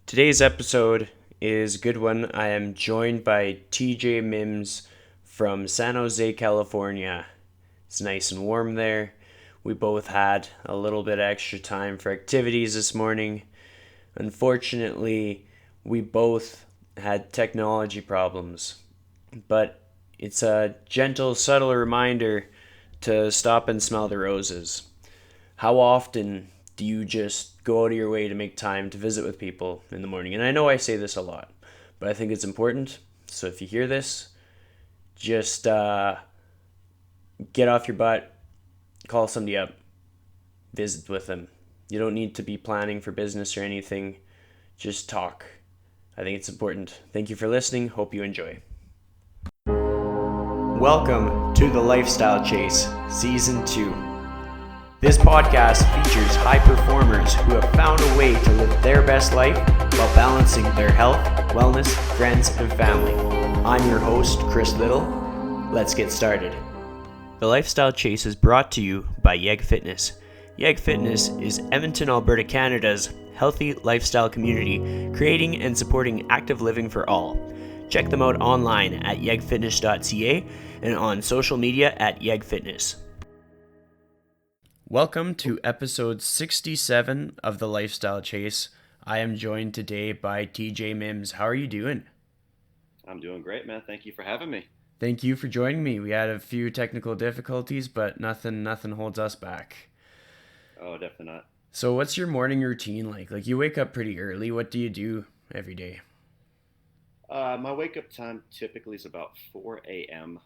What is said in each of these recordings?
Today's episode is a good one. I am joined by TJ Mims from San Jose, California. It's nice and warm there. We both had a little bit extra time for activities this morning. Unfortunately, we both had technology problems, but it's a gentle, subtle reminder to stop and smell the roses. How often do you just go out of your way to make time to visit with people in the morning? And I know I say this a lot, but I think it's important. So if you hear this, just get off your butt, call somebody up, visit with them. You don't need to be planning for business or anything. Just talk. I think it's important. Thank you for listening. Hope you enjoy. Welcome to the Lifestyle Chase, Season 2. This podcast features high performers who have found a way to live their best life while balancing their health, wellness, friends, and family. I'm your host, Chris Little. Let's get started. The Lifestyle Chase is brought to you by Yeg Fitness. Yeg Fitness is Edmonton, Alberta, Canada's healthy lifestyle community, creating and supporting active living for all. Check them out online at yegfitness.ca and on social media at Yeg Fitness. Welcome to episode 67 of the Lifestyle Chase. I am joined today by TJ Mims. How are you doing? I'm doing great, man. Thank you for having me. Thank you for joining me. We had a few technical difficulties, but nothing holds us back. Oh, definitely not. So what's your morning routine like? Like, you wake up pretty early. What do you do every day? My wake up time typically is about 4 a.m.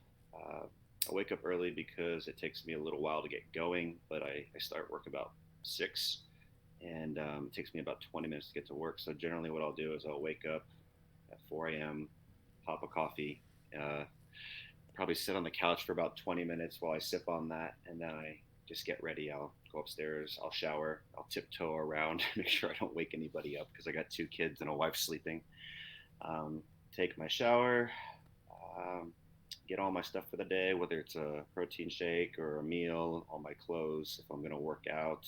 I wake up early because it takes me a little while to get going, but I start work about 6, and it takes me about 20 minutes to get to work. So generally what I'll do is I'll wake up at 4 a.m., pop a coffee, uh, probably sit on the couch for about 20 minutes while I sip on that, and then I just get ready. I'll go upstairs, I'll shower, I'll tiptoe around, make sure I don't wake anybody up because I got 2 kids and a wife sleeping. Take my shower, um, get all my stuff for the day, whether it's a protein shake or a meal, all my clothes. If I'm going to work out,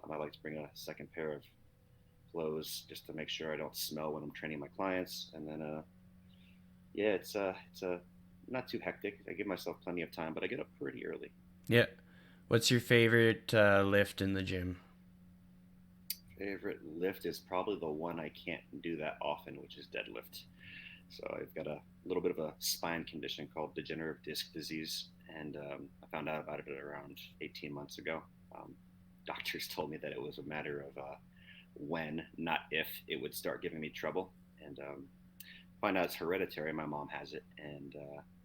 I like to bring a second pair of clothes just to make sure I don't smell when I'm training my clients. And then, yeah, it's not too hectic. I give myself plenty of time, but I get up pretty early. Yeah. What's your favorite lift in the gym? Favorite lift is probably the one I can't do that often, which is deadlift. So I've got a little bit of a spine condition called degenerative disc disease, and I found out about it around 18 months ago. Um, Doctors told me that it was a matter of when, not if, it would start giving me trouble. And find out it's hereditary. My mom has it, and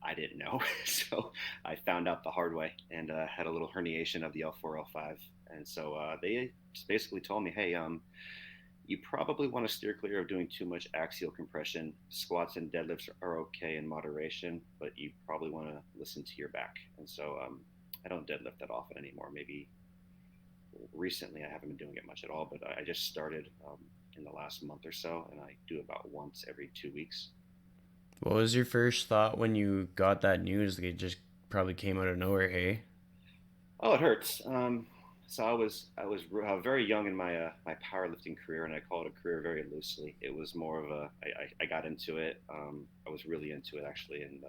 I didn't know. So I found out the hard way, and had a little herniation of the L4, L5. And so they just basically told me, hey, you probably want to steer clear of doing too much axial compression. Squats and deadlifts are okay in moderation, but you probably want to listen to your back. And so I don't deadlift that often anymore. Maybe recently I haven't been doing it much at all, but I just started in the last month or so, and I do about once every 2 weeks. What was your first thought when you got that news? Like, it just probably came out of nowhere, hey? Oh, it hurts. So I was very young in my powerlifting career, and I call it a career very loosely. It was more of I got into it. I was really into it actually, and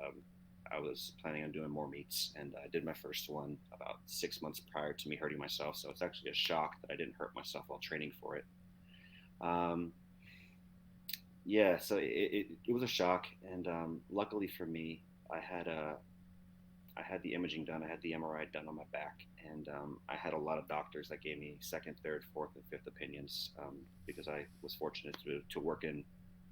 I was planning on doing more meets, and I did my first one about 6 months prior to me hurting myself. So it's actually a shock that I didn't hurt myself while training for it. Um, yeah, so it was a shock, and luckily for me, I had a I had the imaging done. I had the MRI done on my back, and I had a lot of doctors that gave me second, third, fourth, and fifth opinions because I was fortunate to work in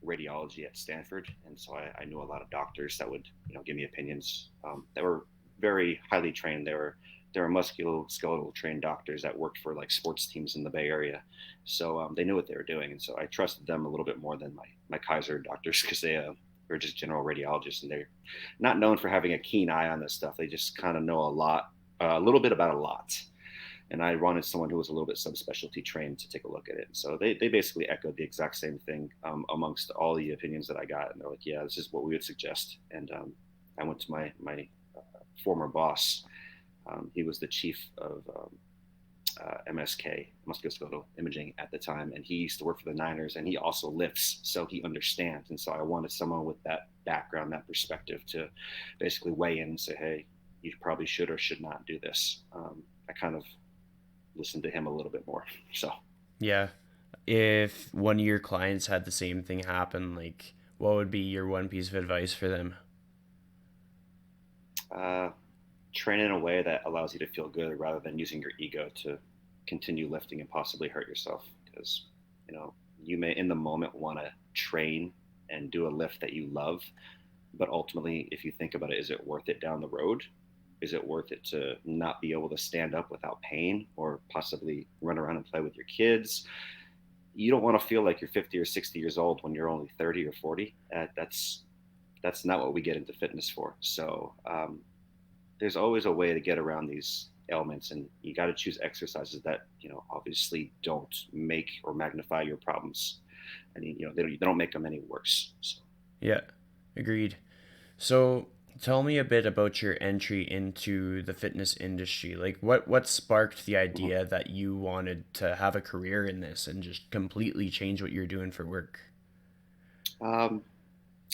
radiology at Stanford, and so I knew a lot of doctors that would give me opinions that were very highly trained. They were musculoskeletal trained doctors that worked for like sports teams in the Bay Area, so they knew what they were doing, and so I trusted them a little bit more than my Kaiser doctors because they're just general radiologists, and they're not known for having a keen eye on this stuff. They just kind of know a little bit about a lot. And I wanted someone who was a little bit subspecialty trained to take a look at it. So they basically echoed the exact same thing amongst all the opinions that I got. And they're like, yeah, this is what we would suggest. And I went to my former boss. He was the chief of MSK, musculoskeletal imaging at the time, and he used to work for the Niners, and he also lifts, so he understands. And so I wanted someone with that background, that perspective, to basically weigh in and say, hey, you probably should or should not do this. I kind of listened to him a little bit more. So Yeah. If one of your clients had the same thing happen, like what would be your one piece of advice for them? uh, train in a way that allows you to feel good rather than using your ego to continue lifting and possibly hurt yourself. Because, you know, you may in the moment want to train and do a lift that you love, but ultimately, if you think about it, is it worth it down the road? Is it worth it to not be able to stand up without pain or possibly run around and play with your kids? You don't want to feel like you're 50 or 60 years old when you're only 30 or 40. That's not what we get into fitness for. So there's always a way to get around these ailments, and you got to choose exercises that obviously don't make or magnify your problems. I mean, they don't make them any worse. So, Yeah, agreed. So tell me a bit about your entry into the fitness industry. Like what sparked the mhm. idea that you wanted to have a career in this and just completely change what you're doing for work? um,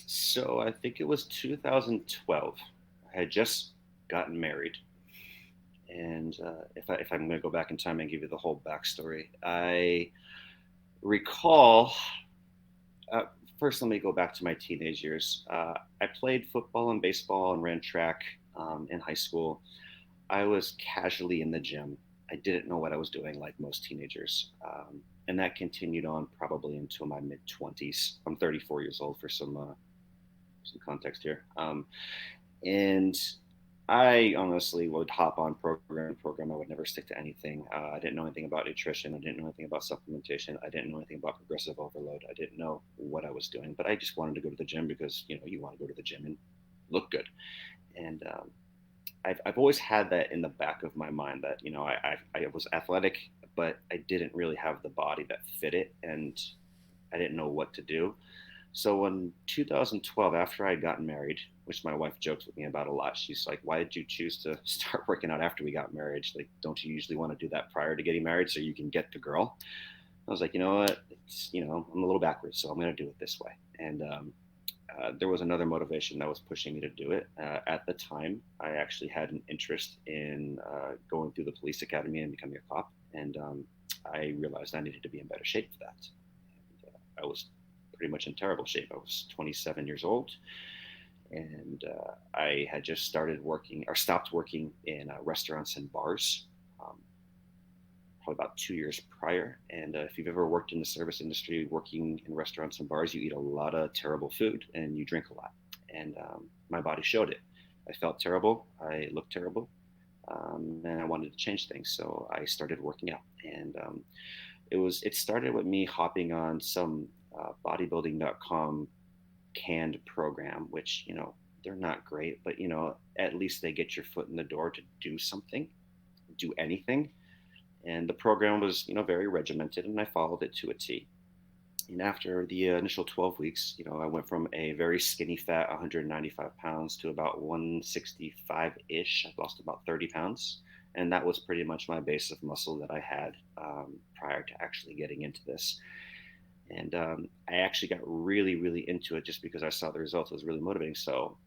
so I think it was 2012. I had just gotten married, and if I'm going to go back in time and give you the whole backstory, I recall. Uh, First, let me go back to my teenage years. I played football and baseball and ran track in high school. I was casually in the gym. I didn't know what I was doing, like most teenagers. And that continued on probably until my mid 20s. I'm 34 years old for some context here. And I honestly would hop on program. I would never stick to anything. I didn't know anything about nutrition. I didn't know anything about supplementation. I didn't know anything about progressive overload. I didn't know what I was doing, but I just wanted to go to the gym because you want to go to the gym and look good. And I've always had that in the back of my mind that I was athletic, but I didn't really have the body that fit it, and I didn't know what to do. So in 2012, after I had gotten married, which my wife jokes with me about a lot, she's like, "Why did you choose to start working out after we got married? She's like, don't you usually want to do that prior to getting married so you can get the girl?" I was like, you know what? I'm a little backwards, so I'm going to do it this way. And there was another motivation that was pushing me to do it. At the time, I actually had an interest in going through the police academy and becoming a cop, and I realized I needed to be in better shape for that. And, I was pretty much in terrible shape. I was 27 years old, and I had just started working or stopped working in restaurants and bars. Um, Probably about 2 years prior. And if you've ever worked in the service industry, working in restaurants and bars, you eat a lot of terrible food and you drink a lot. And my body showed it. I felt terrible. I looked terrible. And I wanted to change things. So I started working out. And it started with me hopping on some bodybuilding.com canned program, which, they're not great, but, at least they get your foot in the door to do something, do anything. And the program was very regimented, and I followed it to a T. And after the initial 12 weeks, I went from a very skinny fat 195 pounds to about 165 ish. I lost about 30 pounds, and that was pretty much my base of muscle that I had prior to actually getting into this. And I actually got really really into it just because I saw the results. It was really motivating. So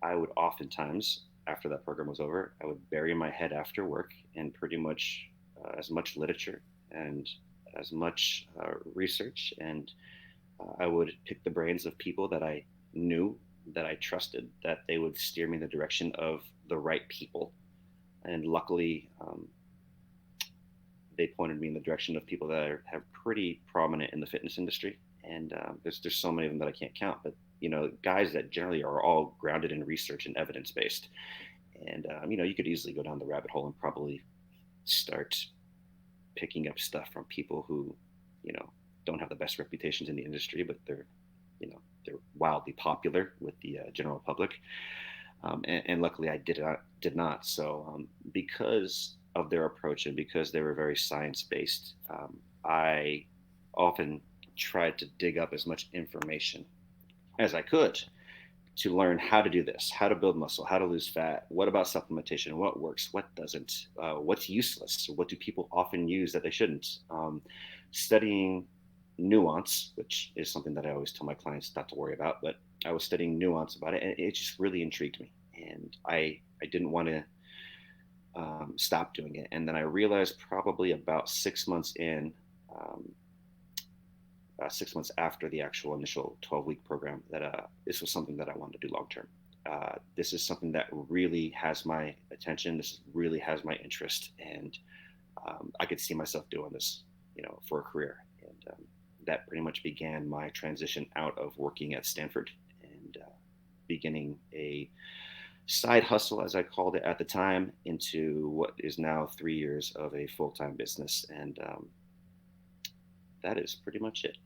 I would oftentimes, after that program was over, I would bury my head after work in pretty much as much literature and as much research. And I would pick the brains of people that I knew, that I trusted, that they would steer me in the direction of the right people. And luckily, they pointed me in the direction of people that have pretty prominent in the fitness industry. And there's so many of them that I can't count, but guys that generally are all grounded in research and evidence based. And you could easily go down the rabbit hole and probably start picking up stuff from people who you know don't have the best reputations in the industry, but they're wildly popular with the general public. And luckily, I did not. So because of their approach and because they were very science based, I often tried to dig up as much information as I could to learn how to do this, how to build muscle, how to lose fat. What about supplementation? What works? What doesn't? What's useless? What do people often use that they shouldn't? Studying nuance, which is something that I always tell my clients not to worry about, but I was studying nuance about it, and it just really intrigued me, and I didn't want to stop doing it. And then I realized probably about 6 months in, um, 6 months after the actual initial 12-week program, that this was something that I wanted to do long term. This is something that really has my attention. This really has my interest, and I could see myself doing this, for a career. And that pretty much began my transition out of working at Stanford and beginning a side hustle, as I called it at the time, into what is now 3 years of a full time business. And that is pretty much it.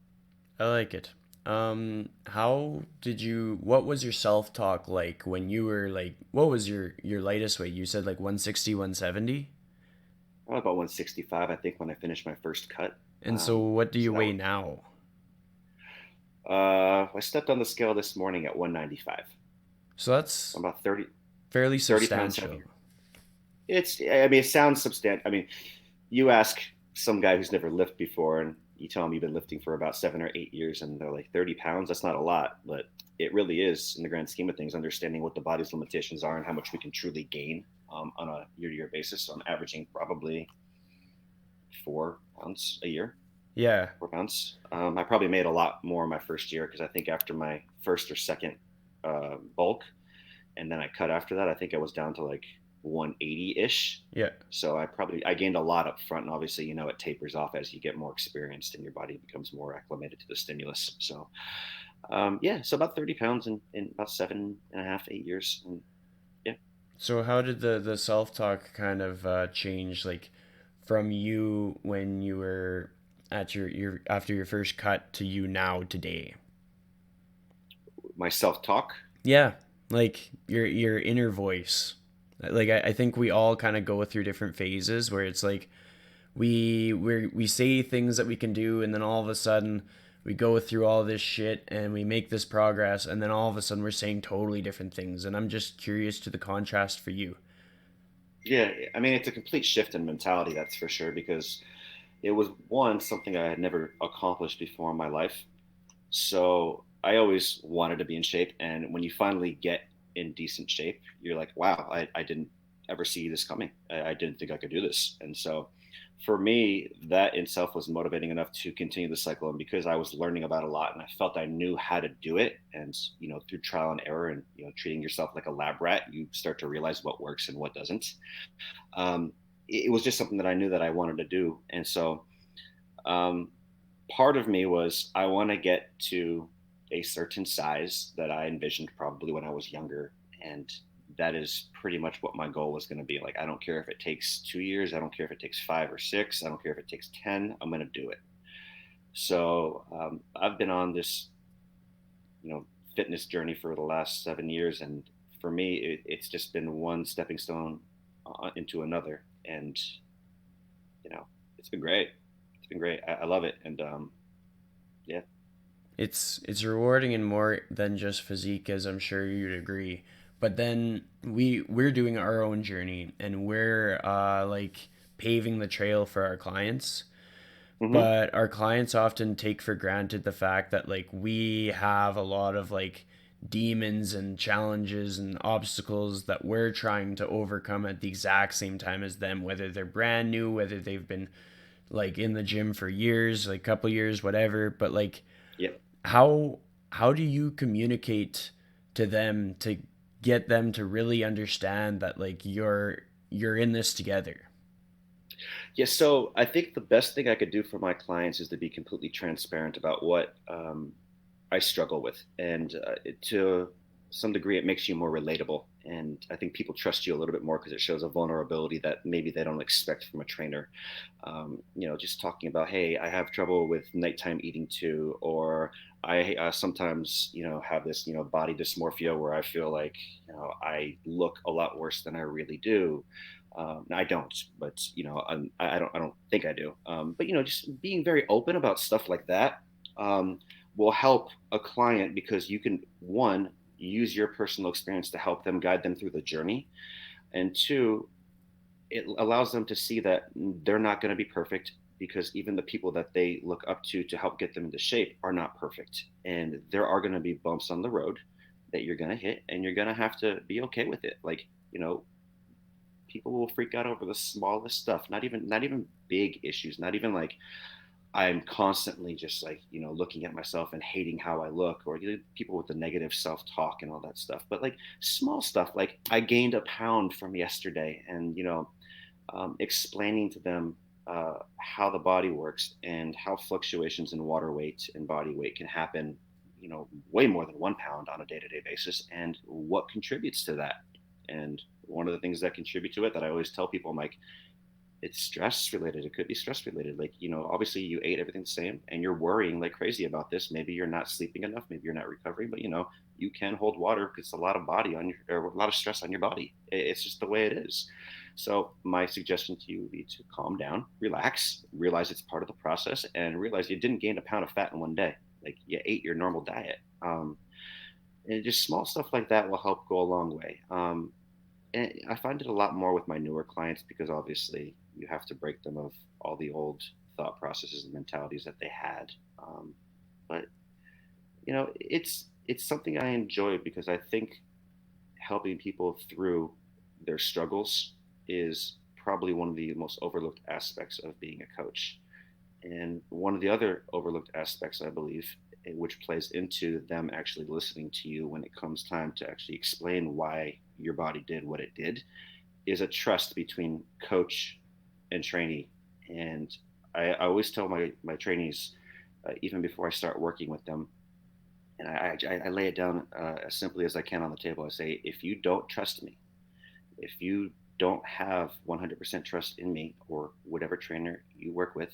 I like it. What was your self-talk like when you were like, what was your lightest weight? You said like 160, 170. Probably about 165, I think, when I finished my first cut. And so what do you So that weigh was, now? I stepped on the scale this morning at 195. So that's I'm about 30, fairly 30 pounds substantial. heavier. I mean, it sounds substantial. I mean, you ask some guy who's never lifted before, and you tell them you've been lifting for about 7 or 8 years, and they're like, 30 pounds, that's not a lot, but it really is in the grand scheme of things, understanding what the body's limitations are and how much we can truly gain on a year to year basis. So I'm averaging probably 4 pounds a year. Yeah. 4 pounds. I probably made a lot more my first year because I think after my first or second bulk, and then I cut after that, I think I was down to like 180 ish. Yeah. So I gained a lot up front, and obviously it tapers off as you get more experienced and your body becomes more acclimated to the stimulus. So yeah, so about 30 pounds in about 7.5, 8 years, and yeah. So how did the self-talk kind of change like from you when you were at your after your first cut to you now today? My self talk. Yeah, like your inner voice. Like I think we all kind of go through different phases where it's like we say things that we can do, and then all of a sudden we go through all this shit and we make this progress, and then all of a sudden we're saying totally different things. And I'm just curious to the contrast for you. Yeah, I mean, it's a complete shift in mentality, that's for sure, because it was something I had never accomplished before in my life. So I always wanted to be in shape. And when you finally get in decent shape, you're like, wow, I didn't ever see this coming. I didn't think I could do this. And so for me, that in itself was motivating enough to continue the cycle. And because I was learning about a lot and I felt I knew how to do it, and through trial and error, and treating yourself like a lab rat, you start to realize what works and what doesn't. um, it was just something that I knew that I wanted to do. And so um, part of me was, I want to get to a certain size that I envisioned probably when I was younger. And that is pretty much what my goal was going to be. Like, I don't care if it takes 2 years. I don't care if it takes 5 or 6. I don't care if it takes 10. I'm going to do it. So I've been on this, fitness journey for the last 7 years. And for me, it's just been one stepping stone into another. And, you know, it's been great. It's been great. I love it. And yeah. It's rewarding in more than just physique, as I'm sure you'd agree. But then we're doing our own journey, and we're like paving the trail for our clients. Hmm. But our clients often take for granted the fact that like we have a lot of like demons and challenges and obstacles that we're trying to overcome at the exact same time as them, whether they're brand new, whether they've been like in the gym for years, like couple years, whatever. But like Yeah. how how do you communicate to them to get them to really understand that like you're in this together? Yeah. So I think the best thing I could do for my clients is to be completely transparent about what I struggle with. And to some degree, it makes you more relatable. And I think people trust you a little bit more because it shows a vulnerability that maybe they don't expect from a trainer. Just talking about, hey, I have trouble with nighttime eating too, or I sometimes, have this, body dysmorphia where I feel like, I look a lot worse than I really do. I don't, but I don't think I do. But just being very open about stuff like that um, will help a client, because you can, one, use your personal experience to help them guide them through the journey. And two, it allows them to see that they're not going to be perfect, because even the people that they look up to help get them into shape are not perfect. And there are going to be bumps on the road that you're going to hit, and you're going to have to be okay with it. Like, people will freak out over the smallest stuff, not even big issues, not even like I'm constantly just like, looking at myself and hating how I look, or people with the negative self talk and all that stuff. But like small stuff, like I gained a pound from yesterday, and, explaining to them how the body works and how fluctuations in water weight and body weight can happen, way more than 1 pound on a day to day basis, and what contributes to that. And one of the things that contribute to it that I always tell people, I'm like, it's stress related. It could be stress related. Like, obviously you ate everything the same and you're worrying like crazy about this. Maybe you're not sleeping enough. Maybe you're not recovering, but you can hold water because it's a lot of body on your, or a lot of stress on your body. It's just the way it is. So my suggestion to you would be to calm down, relax, realize it's part of the process, and realize you didn't gain a pound of fat in one day. Like, you ate your normal diet. And just small stuff like that will help go a long way. And I find it a lot more with my newer clients, because obviously you have to break them of all the old thought processes and mentalities that they had. But it's something I enjoy, because I think helping people through their struggles is probably one of the most overlooked aspects of being a coach. And one of the other overlooked aspects, I believe, which plays into them actually listening to you when it comes time to actually explain why your body did what it did, is a trust between coach and trainee. And I always tell my trainees, even before I start working with them, and I lay it down as simply as I can on the table. I say, if you don't trust me, if you don't have 100% trust in me or whatever trainer you work with,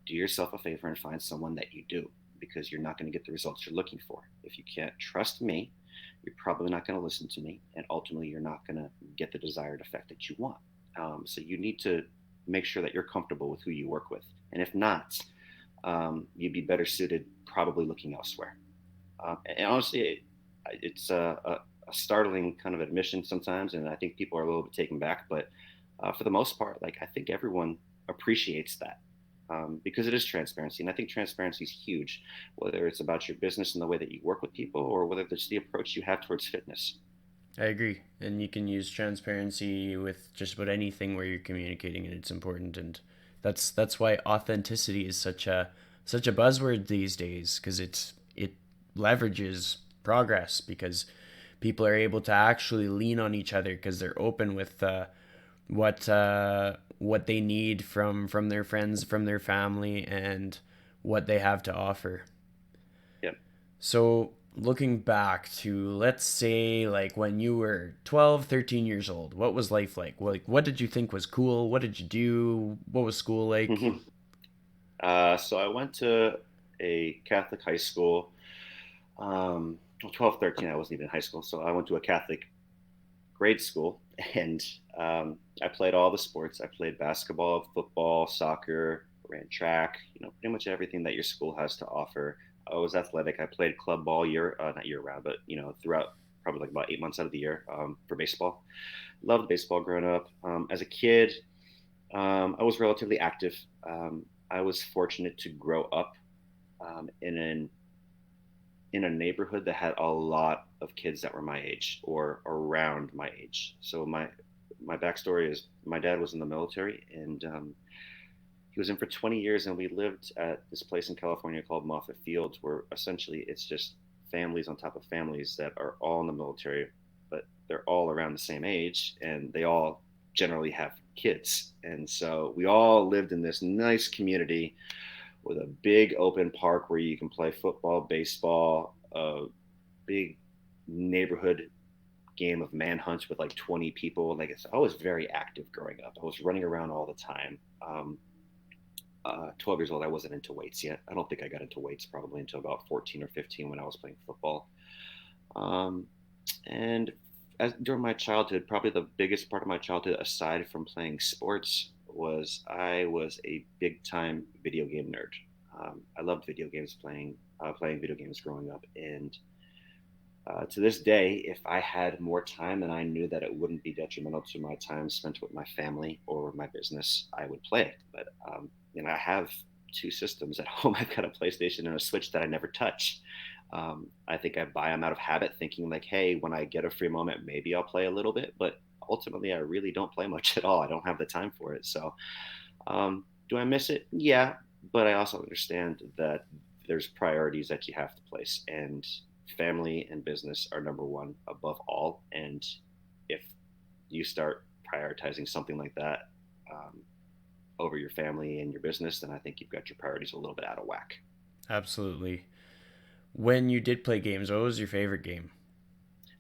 do yourself a favor and find someone that you do, because you're not going to get the results you're looking for. If you can't trust me, you're probably not going to listen to me, and ultimately you're not going to get the desired effect that you want. So you need to make sure that you're comfortable with who you work with, and if not, you'd be better suited probably looking elsewhere. And honestly, it's a startling kind of admission sometimes, and I think people are a little bit taken back. But for the most part, like, I think everyone appreciates that, because it is transparency, and I think transparency is huge, whether it's about your business and the way that you work with people, or whether it's the approach you have towards fitness. I agree, and you can use transparency with just about anything where you're communicating, and it's important. And that's why authenticity is such a buzzword these days, because it leverages progress, because people are able to actually lean on each other because they're open with what they need from their friends, from their family, and what they have to offer. Yeah. So, looking back to, let's say, like when you were 12, 13 years old, what was life like? Like, what did you think was cool? What did you do? What was school like? So I went to a Catholic high school. Well, 12, 13, I wasn't even in high school. So I went to a Catholic grade school, and I played all the sports. I played basketball, football, soccer, ran track, pretty much everything that your school has to offer. I was athletic. I played club ball not year round, but, throughout probably like about 8 months out of the year, for baseball. Loved baseball growing up. As a kid, I was relatively active. I was fortunate to grow up in a neighborhood that had a lot of kids that were my age or around my age. So my backstory is, my dad was in the military, and he was in for 20 years, and we lived at this place in California called Moffett Fields, where essentially it's just families on top of families that are all in the military, but they're all around the same age, and they all generally have kids. And so we all lived in this nice community with a big open park where you can play football, baseball, a big neighborhood game of manhunt with like 20 people. Like, I was very active growing up. I was running around all the time. 12 years old, I wasn't into weights yet. I don't think I got into weights probably until about 14 or 15 when I was playing football. Um, and during my childhood, probably the biggest part of my childhood, aside from playing sports, was I was a big time video game nerd. I loved video games, playing video games growing up, and To this day, if I had more time and I knew that it wouldn't be detrimental to my time spent with my family or my business, I would play it. But I have two systems at home. I've got a PlayStation and a Switch that I never touch. I think I buy them out of habit, thinking like, hey, when I get a free moment, maybe I'll play a little bit. But ultimately, I really don't play much at all. I don't have the time for it. So, do I miss it? Yeah, but I also understand that there's priorities that you have to place, and family and business are number one above all. And if you start prioritizing something like that over your family and your business, then I think you've got your priorities a little bit out of whack. Absolutely. When you did play games, what was your favorite game?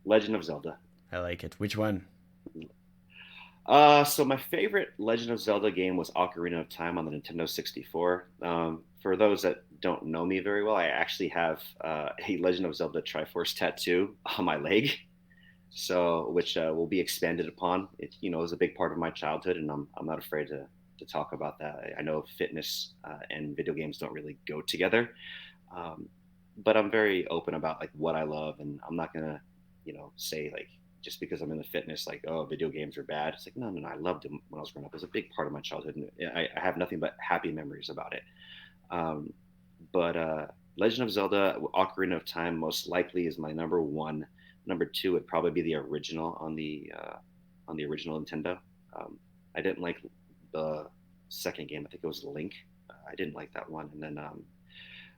Legend of Zelda. I like it. Which one? So my favorite Legend of Zelda game was Ocarina of Time on the Nintendo 64. For those that don't know me very well, I actually have a Legend of Zelda Triforce tattoo on my leg, so which will be expanded upon. It is a big part of my childhood, and I'm not afraid to talk about that. I know fitness and video games don't really go together, um, but I'm very open about like what I love, and I'm not gonna say like just because I'm in the fitness like, oh, video games are bad. It's like, no, no, no, I loved them when I was growing up. It was a big part of my childhood, and I have nothing but happy memories about it. Um, but Legend of Zelda Ocarina of Time most likely is my number one. Number two would probably be the original on the original Nintendo. I didn't like the second game. I think it was Link. I didn't like that one. And then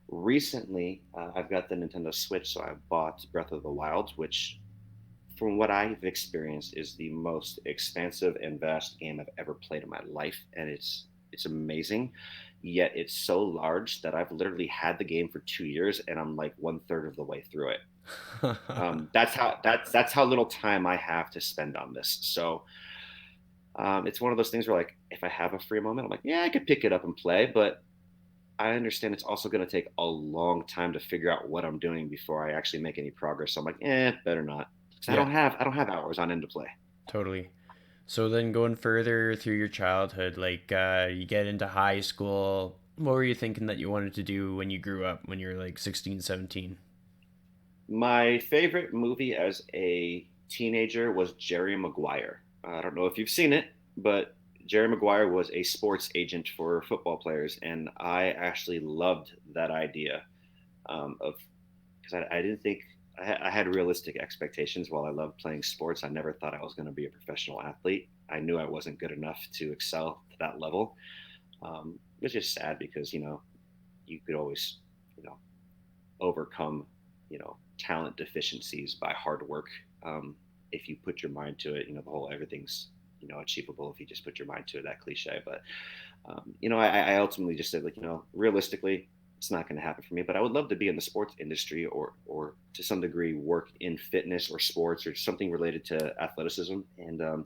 recently, I've got the Nintendo Switch, so I bought Breath of the Wild, which, from what I've experienced, is the most expansive and vast game I've ever played in my life, and it's amazing. Yet it's so large that I've literally had the game for 2 years, and I'm like one third of the way through it. That's how little time I have to spend on this. So it's one of those things where like if I have a free moment, I'm like, yeah, I could pick it up and play, but I understand it's also going to take a long time to figure out what I'm doing before I actually make any progress. So I'm like, better not, because Yeah, I don't have hours on end to play. totally. So then going further through your childhood, like you get into high school, what were you thinking that you wanted to do when you grew up, when you were like 16, 17? My favorite movie as a teenager was Jerry Maguire. I don't know if you've seen it, but Jerry Maguire was a sports agent for football players, and I actually loved that idea of because I didn't think I had realistic expectations. While I loved playing sports, I never thought I was going to be a professional athlete. I knew I wasn't good enough to excel to that level, which is sad because you could always you know overcome talent deficiencies by hard work. If you put your mind to it, the whole everything's achievable if you just put your mind to it. That cliche, but I ultimately just said like realistically, it's not going to happen for me. But I would love to be in the sports industry or to some degree work in fitness or sports or something related to athleticism. And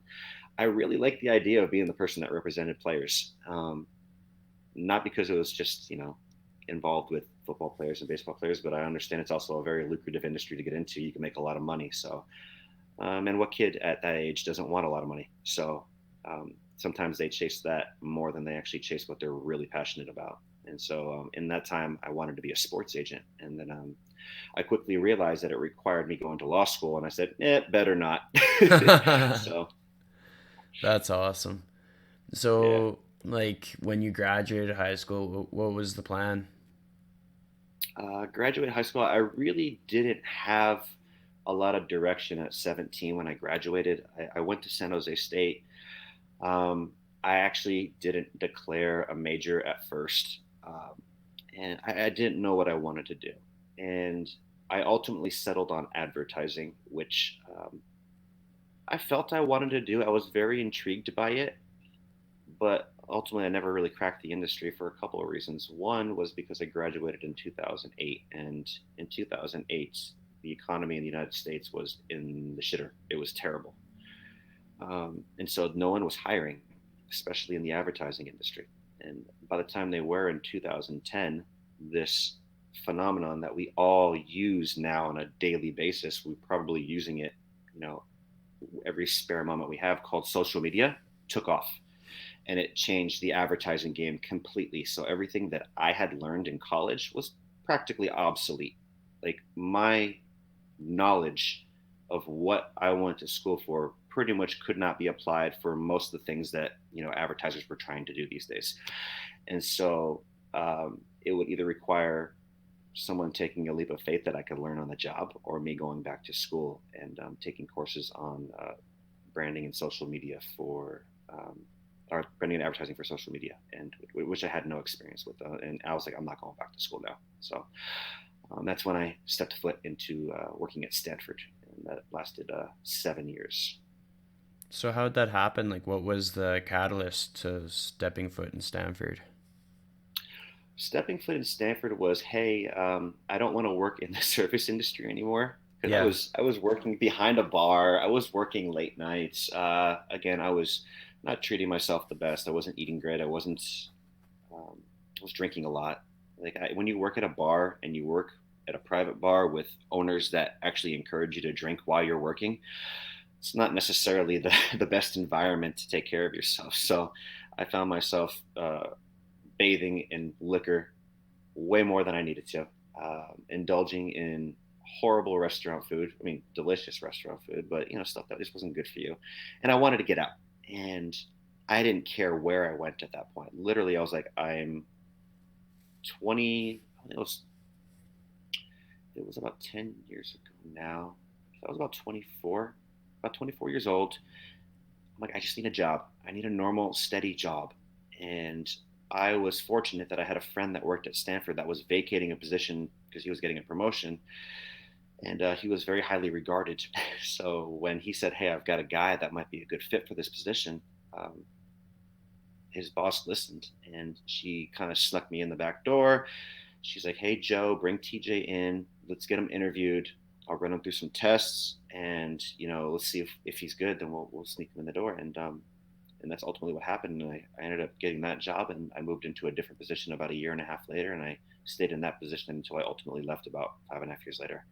I really like the idea of being the person that represented players. Not because it was just involved with football players and baseball players, but I understand it's also a very lucrative industry to get into. You can make a lot of money. So, and what kid at that age doesn't want a lot of money? So, sometimes they chase that more than they actually chase what they're really passionate about. And so, in that time, I wanted to be a sports agent, and then I quickly realized that it required me going to law school, and I said, better not." So, That's awesome. yeah. So, like, when you graduated high school, what was the plan? Graduated high school, I really didn't have a lot of direction at 17 when I graduated. I went to San Jose State. I actually didn't declare a major at first, and I didn't know what I wanted to do. And I ultimately settled on advertising, which I felt I wanted to do. I was very intrigued by it, but ultimately I never really cracked the industry for a couple of reasons. One was because I graduated in 2008, and in 2008 the economy in the United States was in the shitter. It was terrible, and so no one was hiring, especially in the advertising industry. And by the time they were in 2010, this phenomenon that we all use now on a daily basis, we're probably using it, you know, every spare moment we have, called social media, took off, and it changed the advertising game completely. So everything that I had learned in college was practically obsolete. Like my knowledge of what I went to school for pretty much could not be applied for most of the things that advertisers were trying to do these days. And so it would either require someone taking a leap of faith that I could learn on the job, or me going back to school and taking courses on branding and social media for or branding and advertising for social media, and which I had no experience with. And I was like, I'm not going back to school now. So that's when I stepped foot into working at Stanford, and that lasted 7 years. So how'd that happen? Like, what was the catalyst to stepping foot in Stanford? Stepping foot in Stanford was, hey, I don't want to work in the service industry anymore, because I Yeah. was I was working behind a bar. I was working late nights. Again, I was not treating myself the best. I wasn't eating great. Um, I was drinking a lot. When you work at a bar and you work at a private bar with owners that actually encourage you to drink while you're working, it's not necessarily the best environment to take care of yourself. So I found myself bathing in liquor way more than I needed to, indulging in horrible restaurant food. I mean, delicious restaurant food, but stuff that just wasn't good for you. And I wanted to get out, and I didn't care where I went at that point. Literally, I was like, I'm 20. It was about 10 years ago now. I was about 24 years old. I'm like, I just need a job. I need a normal, steady job. And I was fortunate that I had a friend that worked at Stanford that was vacating a position because he was getting a promotion, and he was very highly regarded. So when he said, "Hey, I've got a guy that might be a good fit for this position," um, his boss listened, and she kind of snuck me in the back door. She's like, "Hey, Joe, bring TJ in. Let's get him interviewed. I'll run him through some tests, and let's see if he's good. Then we'll sneak him in the door." And that's ultimately what happened. And I ended up getting that job, and I moved into a different position about a year and a half later, and I stayed in that position until I ultimately left about 5.5 years later.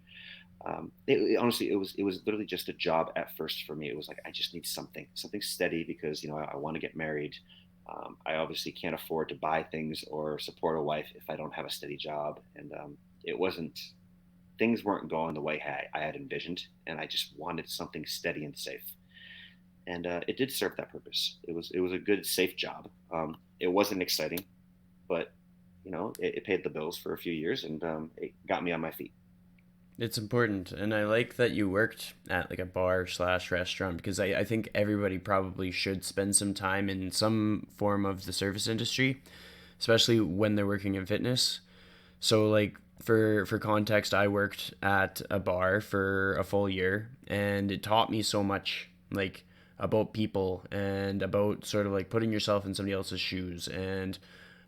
Honestly, it was literally just a job at first for me. It was like, I just need something steady, because I want to get married. I obviously can't afford to buy things or support a wife if I don't have a steady job, and it wasn't things weren't going the way I had envisioned, and I just wanted something steady and safe. And it did serve that purpose. It was a good, safe job. It wasn't exciting, but it paid the bills for a few years, and it got me on my feet. It's important, and I like that you worked at like a bar slash restaurant because I think everybody probably should spend some time in some form of the service industry, especially when they're working in fitness. So like for context, I worked at a bar for a full year, and it taught me so much like about people and about sort of like putting yourself in somebody else's shoes and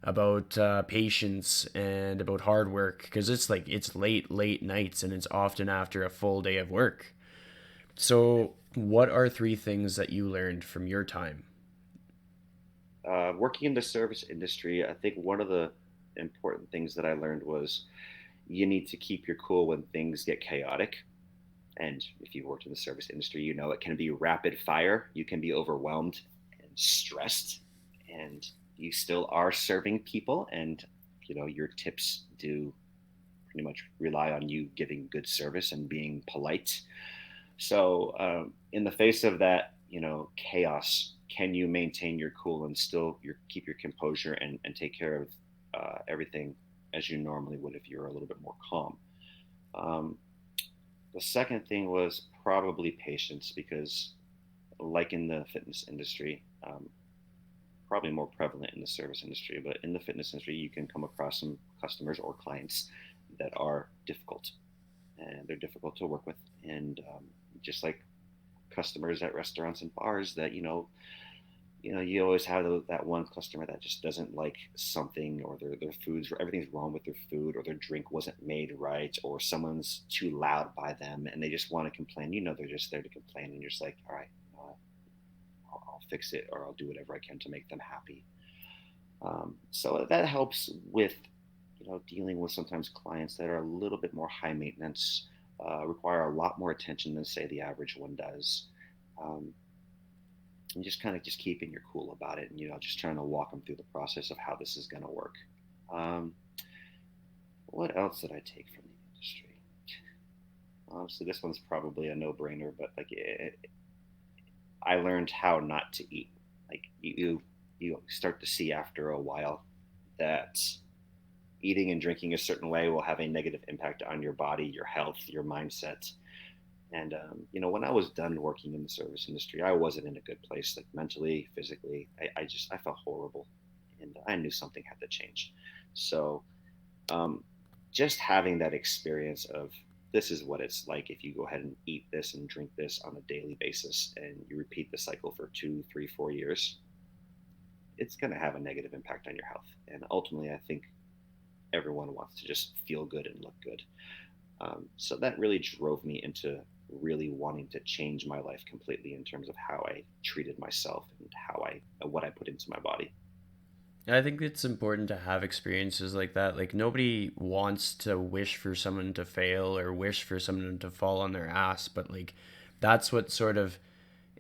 about patience and about hard work because it's like it's late nights and it's often after a full day of work. So what are three things that you learned from your time? Working in the service industry, I think one of the important things that I learned was you need to keep your cool when things get chaotic. And if you've worked in the service industry, it can be rapid fire. You can be overwhelmed and stressed, and you still are serving people. And your tips do pretty much rely on you giving good service and being polite. So, in the face of that, chaos, can you maintain your cool and still keep your composure and take care of everything as you normally would if you're a little bit more calm? Um, the second thing was probably patience, because, like in the fitness industry, probably more prevalent in the service industry, but in the fitness industry, you can come across some customers or clients that are difficult, and they're difficult to work with. And just like customers at restaurants and bars, that you always have that one customer that just doesn't like something, or their foods, or everything's wrong with their food, or their drink wasn't made right, or someone's too loud by them, and they just want to complain. They're just there to complain, and you're just like, all right, I'll fix it, or I'll do whatever I can to make them happy. So that helps with dealing with sometimes clients that are a little bit more high maintenance, require a lot more attention than say the average one does. Um, and just kind of just keeping your cool about it, and just trying to walk them through the process of how this is going to work. Um, what else did I take from the industry? So this one's probably a no-brainer, but like I learned how not to eat. Like you start to see after a while that eating and drinking a certain way will have a negative impact on your body, your health, your mindset. And when I was done working in the service industry, I wasn't in a good place, like mentally, physically. I felt horrible, and I knew something had to change. So um, just having that experience of this is what it's like if you go ahead and eat this and drink this on a daily basis, and you repeat the cycle for 2, 3, 4 years, it's going to have a negative impact on your health. And ultimately, I think everyone wants to just feel good and look good. So that really drove me into really wanting to change my life completely in terms of how I treated myself and how I what I put into my body. I think it's important to have experiences like that. Like, nobody wants to wish for someone to fail or wish for someone to fall on their ass, but like that's what sort of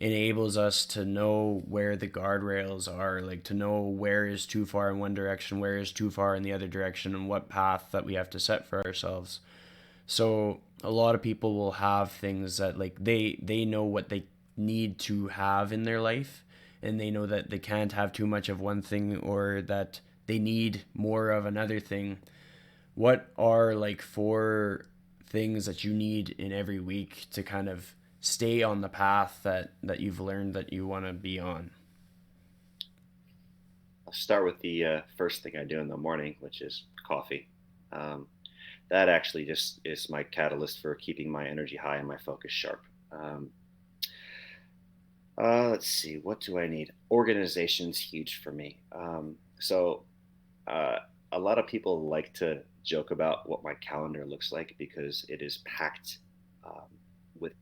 enables us to know where the guardrails are, like to know where is too far in one direction, where is too far in the other direction, and what path that we have to set for ourselves. So a lot of people will have things that like they know what they need to have in their life, and they know that they can't have too much of one thing or that they need more of another thing. What are like four things that you need in every week to kind of stay on the path that you've learned that you want to be on? I'll start with the first thing I do in the morning, which is coffee. Um, that actually just is my catalyst for keeping my energy high and my focus sharp. Um, let's see, what do I need? Organization's huge for me. So uh, a lot of people like to joke about what my calendar looks like because it is packed um, with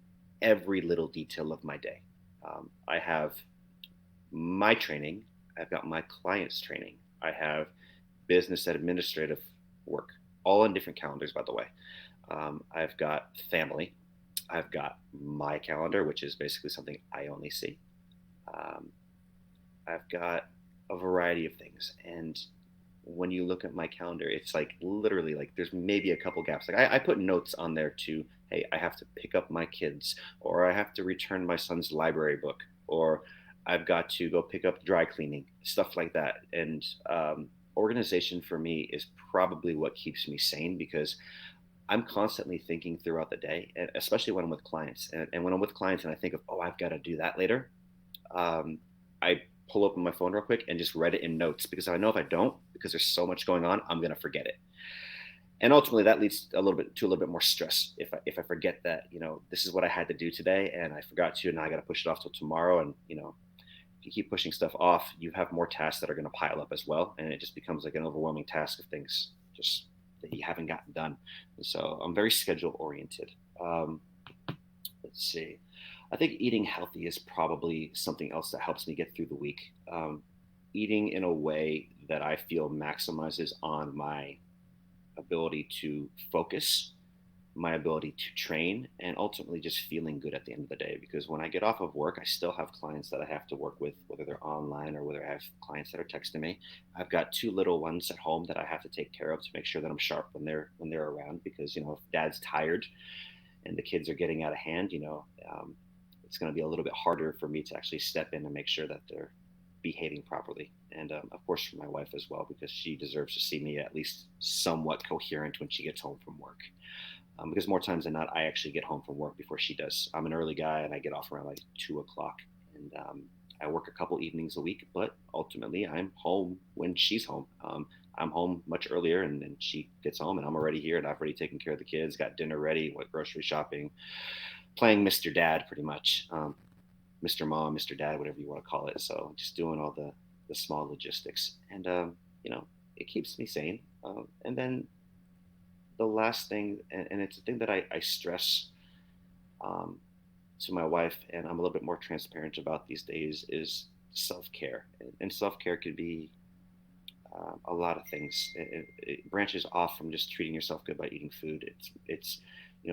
every little detail of my day. I have my training, I've got my clients' training, I have business administrative work, all in different calendars, by the way. I've got family, I've got my calendar, which is basically something I only see. Um, I've got a variety of things. And when you look at my calendar, it's like literally like there's maybe a couple gaps. Like I put notes on there to, hey, I have to pick up my kids, or I have to return my son's library book, or I've got to go pick up dry cleaning, stuff like that. And organization for me is probably what keeps me sane because I'm constantly thinking throughout the day, and especially when I'm with clients. And when I'm with clients and I think of, oh, I've got to do that later, I pull open my phone real quick and just write it in notes because I know if I don't, because there's so much going on, I'm gonna forget it. And ultimately, that leads a little bit more stress if I forget that this is what I had to do today and I forgot to, and now I got to push it off till tomorrow. And if you keep pushing stuff off, you have more tasks that are going to pile up as well, and it just becomes like an overwhelming task of things just that you haven't gotten done. And so I'm very schedule oriented. Um, let's see. I think eating healthy is probably something else that helps me get through the week. Eating in a way that I feel maximizes on my ability to focus, my ability to train, and ultimately just feeling good at the end of the day. Because when I get off of work, I still have clients that I have to work with, whether they're online or whether I have clients that are texting me. I've got two little ones at home that I have to take care of to make sure that I'm sharp when they're around. Because if dad's tired and the kids are getting out of hand, it's going to be a little bit harder for me to actually step in and make sure that they're behaving properly. And of course, for my wife as well, because she deserves to see me at least somewhat coherent when she gets home from work. Because more times than not, I actually get home from work before she does. I'm an early guy and I get off around like 2 o'clock. And I work a couple evenings a week, but ultimately I'm home when she's home. I'm home much earlier, and then she gets home and I'm already here and I've already taken care of the kids, got dinner ready, went grocery shopping, playing Mr. Dad pretty much, Mr. Mom, Mr. Dad, whatever you want to call it. So just doing all the small logistics, and it keeps me sane. And then the last thing, and it's a thing that I stress um, to my wife, and I'm a little bit more transparent about these days, is self care. And self care could be a lot of things. It branches off from just treating yourself good by eating food. It's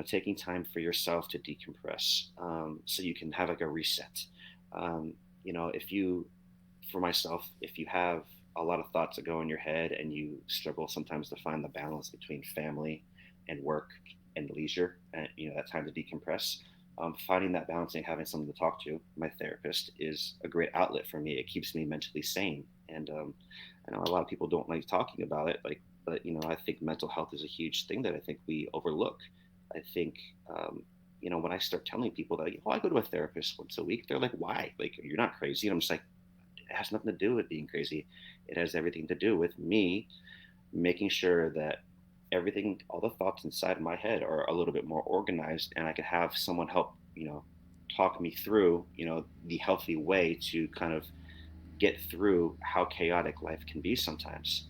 taking time for yourself to decompress, so you can have like a reset. If you, for myself, if you have a lot of thoughts that go in your head and you struggle sometimes to find the balance between family and work, and leisure, and that time to decompress. Finding that balance and having someone to talk to, my therapist, is a great outlet for me. It keeps me mentally sane, and I know a lot of people don't like talking about it, but I think mental health is a huge thing that I think we overlook. I think when I start telling people that, I go to a therapist once a week, they're like, "Why? Like, you're not crazy." And I'm just like, it has nothing to do with being crazy. It has everything to do with me making sure that everything, all the thoughts inside my head are a little bit more organized, and I can have someone help, talk me through, the healthy way to kind of get through how chaotic life can be sometimes,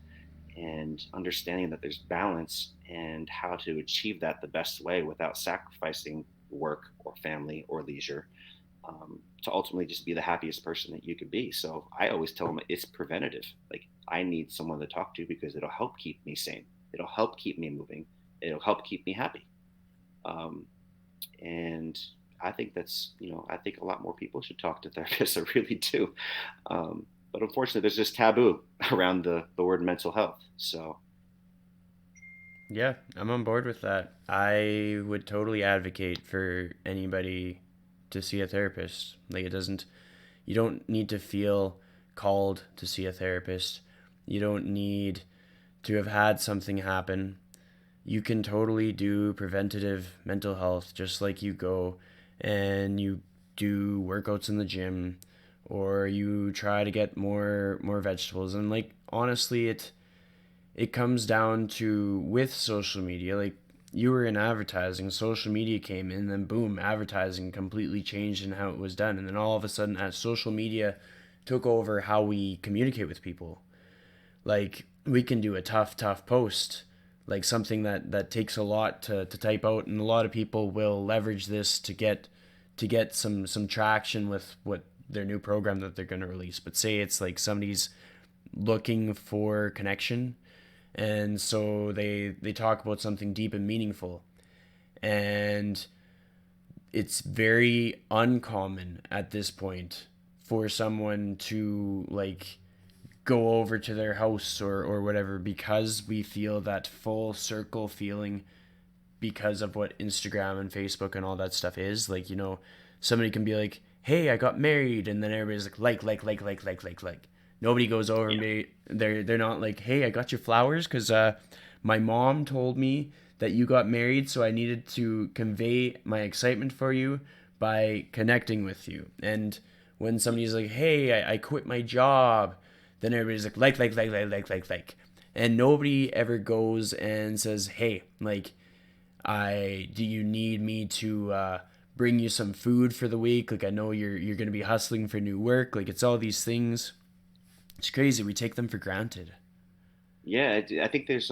and understanding that there's balance and how to achieve that the best way without sacrificing work or family or leisure, to ultimately just be the happiest person that you could be. So I always tell them it's preventative. Like, I need someone to talk to because it'll help keep me sane. It'll help keep me moving. It'll help keep me happy. Um, and I think I think a lot more people should talk to therapists. I really do. But unfortunately, there's this taboo around the word mental health. So, Yeah, I'm on board with that. I would totally advocate for anybody to see a therapist. Like, it doesn't, you don't need to feel called to see a therapist. You don't need to have had something happen. You can totally do preventative mental health just like you go and you do workouts in the gym, or you try to get more vegetables. And like, honestly, it comes down to, with social media, like, you were in advertising, social media came in, then boom, advertising completely changed in how it was done. And then all of a sudden, as social media took over how we communicate with people, like, we can do a tough post, like something that takes a lot to type out, and a lot of people will leverage this to get some traction with what their new program that they're going to release. But say it's like somebody's looking for connection, and so they talk about something deep and meaningful, and it's very uncommon at this point for someone to like go over to their house or whatever, because we feel that full circle feeling because of what Instagram and Facebook and all that stuff is. Like, somebody can be like, "Hey, I got married," and then everybody's like. Nobody goes over and yeah. they're not like, "Hey, I got you flowers because my mom told me that you got married, so I needed to convey my excitement for you by connecting with you." And when somebody's like, "Hey, I quit my job," then everybody's like, and nobody ever goes and says, "Hey, like, I do you need me to bring you some food for the week? Like, I know you're gonna be hustling for new work." Like, it's all these things. It's crazy. We take them for granted. Yeah, I think it's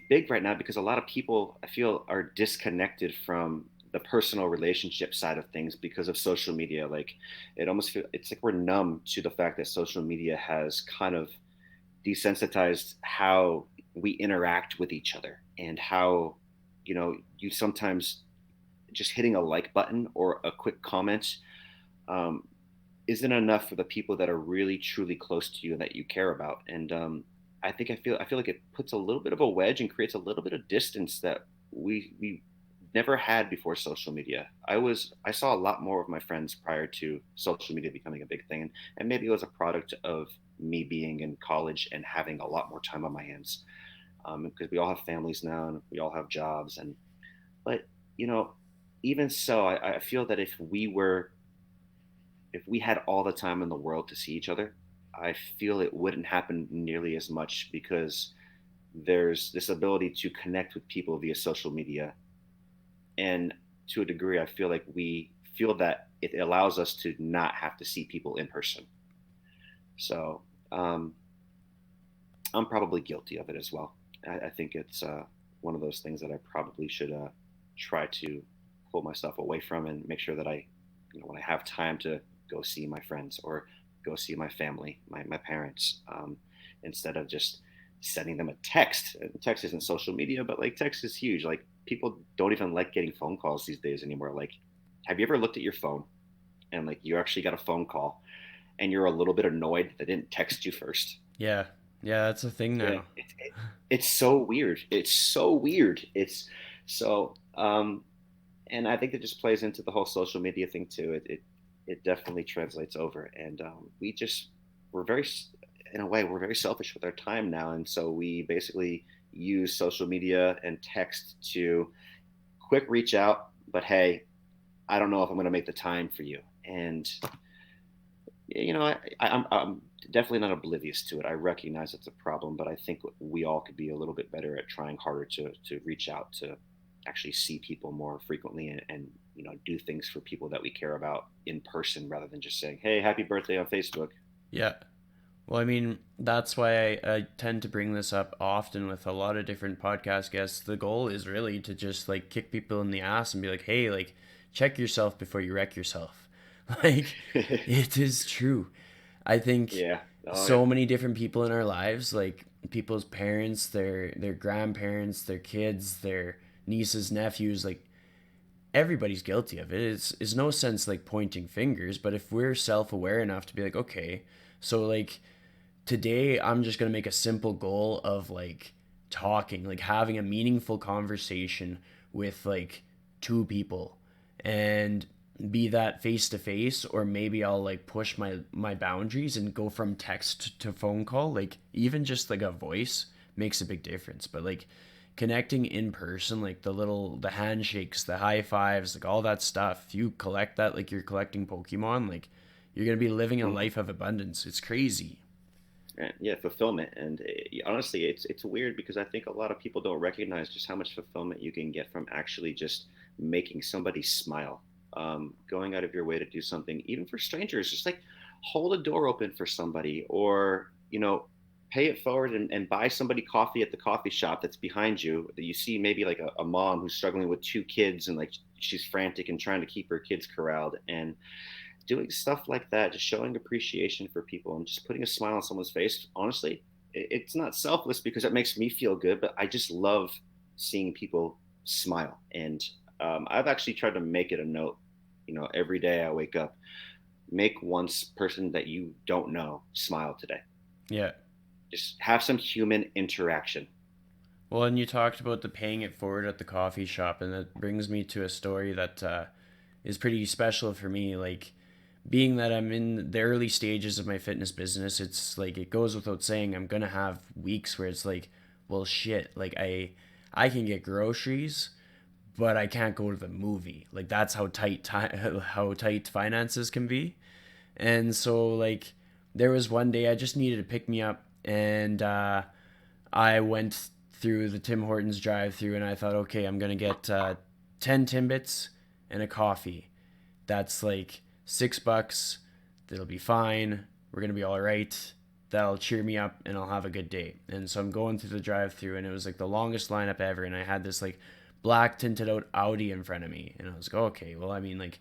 big right now because a lot of people, I feel, are disconnected from the personal relationship side of things because of social media. Like, it's like we're numb to the fact that social media has kind of desensitized how we interact with each other, and how you sometimes just hitting a like button or a quick comment, um, isn't enough for the people that are really truly close to you and that you care about. And I feel like it puts a little bit of a wedge and creates a little bit of distance that we never had before social media. I saw a lot more of my friends prior to social media becoming a big thing, and maybe it was a product of me being in college and having a lot more time on my hands, because we all have families now and we all have jobs. And but you know even so, I feel that if we had all the time in the world to see each other, I feel it wouldn't happen nearly as much, because there's this ability to connect with people via social media. And to a degree, I feel like we feel that it allows us to not have to see people in person. So, um, I'm probably guilty of it as well. I think it's one of those things that I probably should try to pull myself away from, and make sure that when I have time to go see my friends or go see my family, my parents, instead of just sending them a text. Text isn't social media, but like, text is huge. Like, people don't even like getting phone calls these days anymore. Like, have you ever looked at your phone and like you actually got a phone call and you're a little bit annoyed that they didn't text you first? Yeah, yeah, that's a thing Yeah, now. it's so weird. It's so weird. It's So, and I think it just plays into the whole social media thing too. It definitely translates over, and we just we're very, in a way, we're very selfish with our time now, and so we basically use social media and text to quick reach out. But hey, I don't know if I'm going to make the time for you, and I'm definitely not oblivious to it. I recognize it's a problem, but I think we all could be a little bit better at trying harder to reach out to actually see people more frequently and do things for people that we care about in person rather than just saying, "Hey, happy birthday" on Facebook. Yeah. Well, I mean, that's why I tend to bring this up often with a lot of different podcast guests. The goal is really to just like kick people in the ass and be like, hey, like, check yourself before you wreck yourself. Like, it is true. I think Yeah. Oh yeah. so many different people in our lives, like people's parents, their grandparents, their kids, their nieces, nephews, like everybody's guilty of it. It's no sense like pointing fingers, but if we're self-aware enough to be like, okay, so like today I'm just going to make a simple goal of like talking, like having a meaningful conversation with like two people, and be that face to face, or maybe I'll like push my boundaries and go from text to phone call. Like even just like a voice makes a big difference. But like connecting in person, like the handshakes, the high fives, like all that stuff, if you collect that like you're collecting Pokemon, like you're going to be living a Mhm. life of abundance. It's crazy. Right. Yeah, fulfillment, and honestly, it's weird because I think a lot of people don't recognize just how much fulfillment you can get from actually just making somebody smile. Going out of your way to do something, even for strangers, just like hold a door open for somebody, or pay it forward and buy somebody coffee at the coffee shop that's behind you. That you see maybe like a mom who's struggling with two kids and like she's frantic and trying to keep her kids corralled, and doing stuff like that, just showing appreciation for people and just putting a smile on someone's face. Honestly, it's not selfless because it makes me feel good, but I just love seeing people smile. And I've actually tried to make it a note, every day I wake up, make one person that you don't know smile today. Yeah. Just have some human interaction. Well, and you talked about the paying it forward at the coffee shop, and that brings me to a story that is pretty special for me. Like, being that I'm in the early stages of my fitness business, it's like it goes without saying I'm gonna have weeks where it's like, well, shit, like I can get groceries, but I can't go to the movie. Like that's how how tight finances can be. And so like there was one day I just needed to pick me up, and I went through the Tim Hortons drive-through, and I thought, okay, I'm gonna get 10 Timbits and a coffee. That's like $6. That'll be fine. We're gonna be all right. That'll cheer me up, and I'll have a good day. And so I'm going through the drive-through, and it was like the longest lineup ever. And I had this like black tinted out Audi in front of me, and I was like, okay, well, I mean, like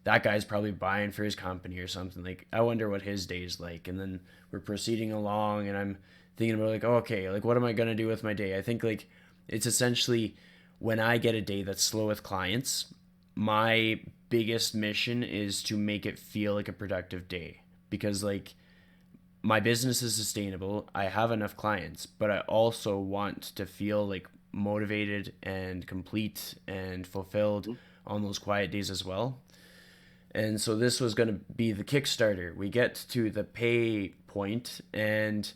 that guy's probably buying for his company or something. Like, I wonder what his day's like. And then we're proceeding along, and I'm thinking about like, oh, okay, like what am I gonna do with my day? I think like it's essentially when I get a day that's slow with clients, my biggest mission is to make it feel like a productive day, because like my business is sustainable. I have enough clients, but I also want to feel like motivated and complete and fulfilled Mhm. on those quiet days as well. And so this was going to be the Kickstarter. We get to the pay point, and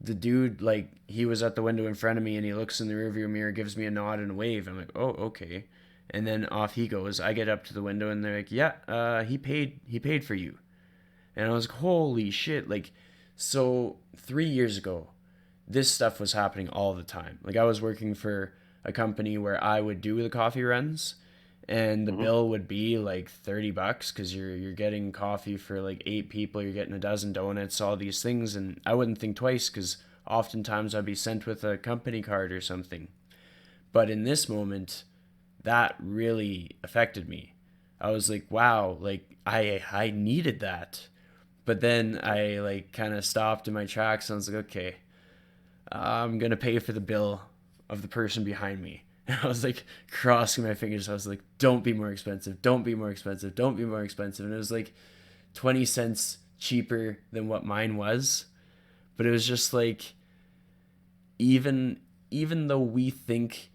the dude, like, he was at the window in front of me, and he looks in the rearview mirror, gives me a nod and a wave. I'm like, oh, okay. And then off he goes. I get up to the window, and they're like, yeah, he paid for you. And I was like, holy shit. Like, so 3 years ago, this stuff was happening all the time. Like, I was working for a company where I would do the coffee runs, and the Mhm. bill would be like $30 because you're getting coffee for like 8 people, you're getting a dozen donuts, all these things, and I wouldn't think twice because oftentimes I'd be sent with a company card or something. But in this moment, that really affected me. I was like, wow, like I needed that. But then Yeah. I like kind of stopped in my tracks, and I was like, okay, I'm gonna pay for the bill of the person behind me. And I was like crossing my fingers. I was like, don't be more expensive, don't be more expensive, don't be more expensive. And it was like 20 cents cheaper than what mine was. But it was just like, even even though we think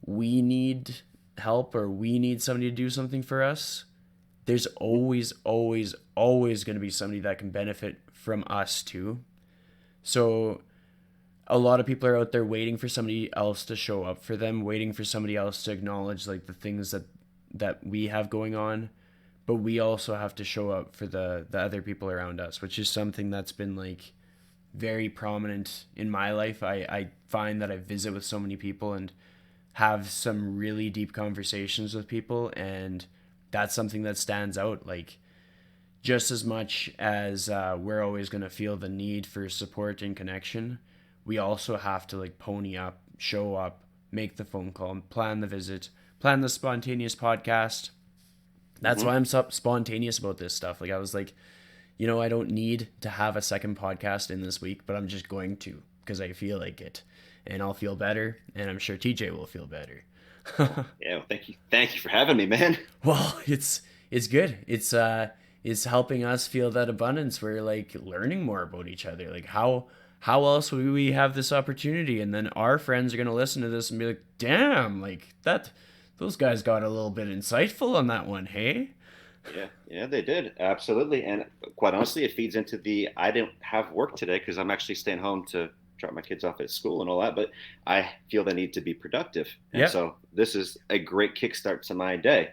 we need help or we need somebody to do something for us, there's always, always, always going to be somebody that can benefit from us too. So a lot of people are out there waiting for somebody else to show up for them, waiting for somebody else to acknowledge like the things that we have going on, but we also have to show up for the other people around us, which is something that's been like very prominent in my life. I find that I visit with so many people and have some really deep conversations with people, and that's something that stands out. Like, just as much as we're always going to feel the need for support and connection, we also have to like pony up, show up, make the phone call, plan the visit, plan the spontaneous podcast. That's Hmm. why I'm so spontaneous about this stuff. Like, I was like, I don't need to have a second podcast in this week, but I'm just going to because I feel like it, and I'll feel better, and I'm sure TJ will feel better. Yeah, well, thank you for having me, man. Well, it's good. It's helping us feel that abundance. We're like learning more about each other. Like, how else would we have this opportunity? And then our friends are gonna listen to this and be like, damn, like that those guys got a little bit insightful on that one, hey? Yeah, yeah, they did absolutely, and quite honestly, it feeds into the I didn't have work today because I'm actually staying home to drop my kids off at school and all that, but I feel the need to be productive, and Yeah, so this is a great kickstart to my day.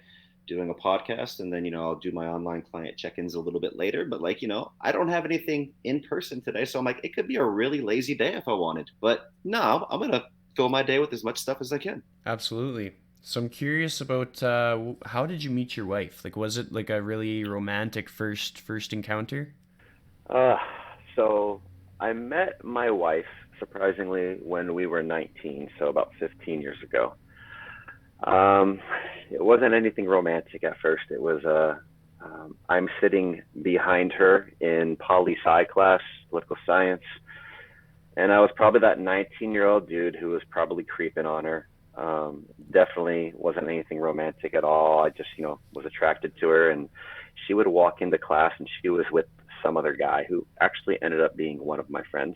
Doing a podcast, and then I'll do my online client check-ins a little bit later. But like I don't have anything in person today, so I'm like, it could be a really lazy day if I wanted, but no, I'm gonna fill my day with as much stuff as I can. absolutely. So I'm curious about how did you meet your wife? Like, was it like a really romantic first encounter? Uh, so I met my wife surprisingly when we were 19, so about 15 years ago. Um, it wasn't anything romantic at first. It was I'm sitting behind her in poli sci class, political science, and I was probably that 19-year-old dude who was probably creeping on her. Definitely wasn't anything romantic at all. I just, was attracted to her, and she would walk into class, and she was with some other guy who actually ended up being one of my friends.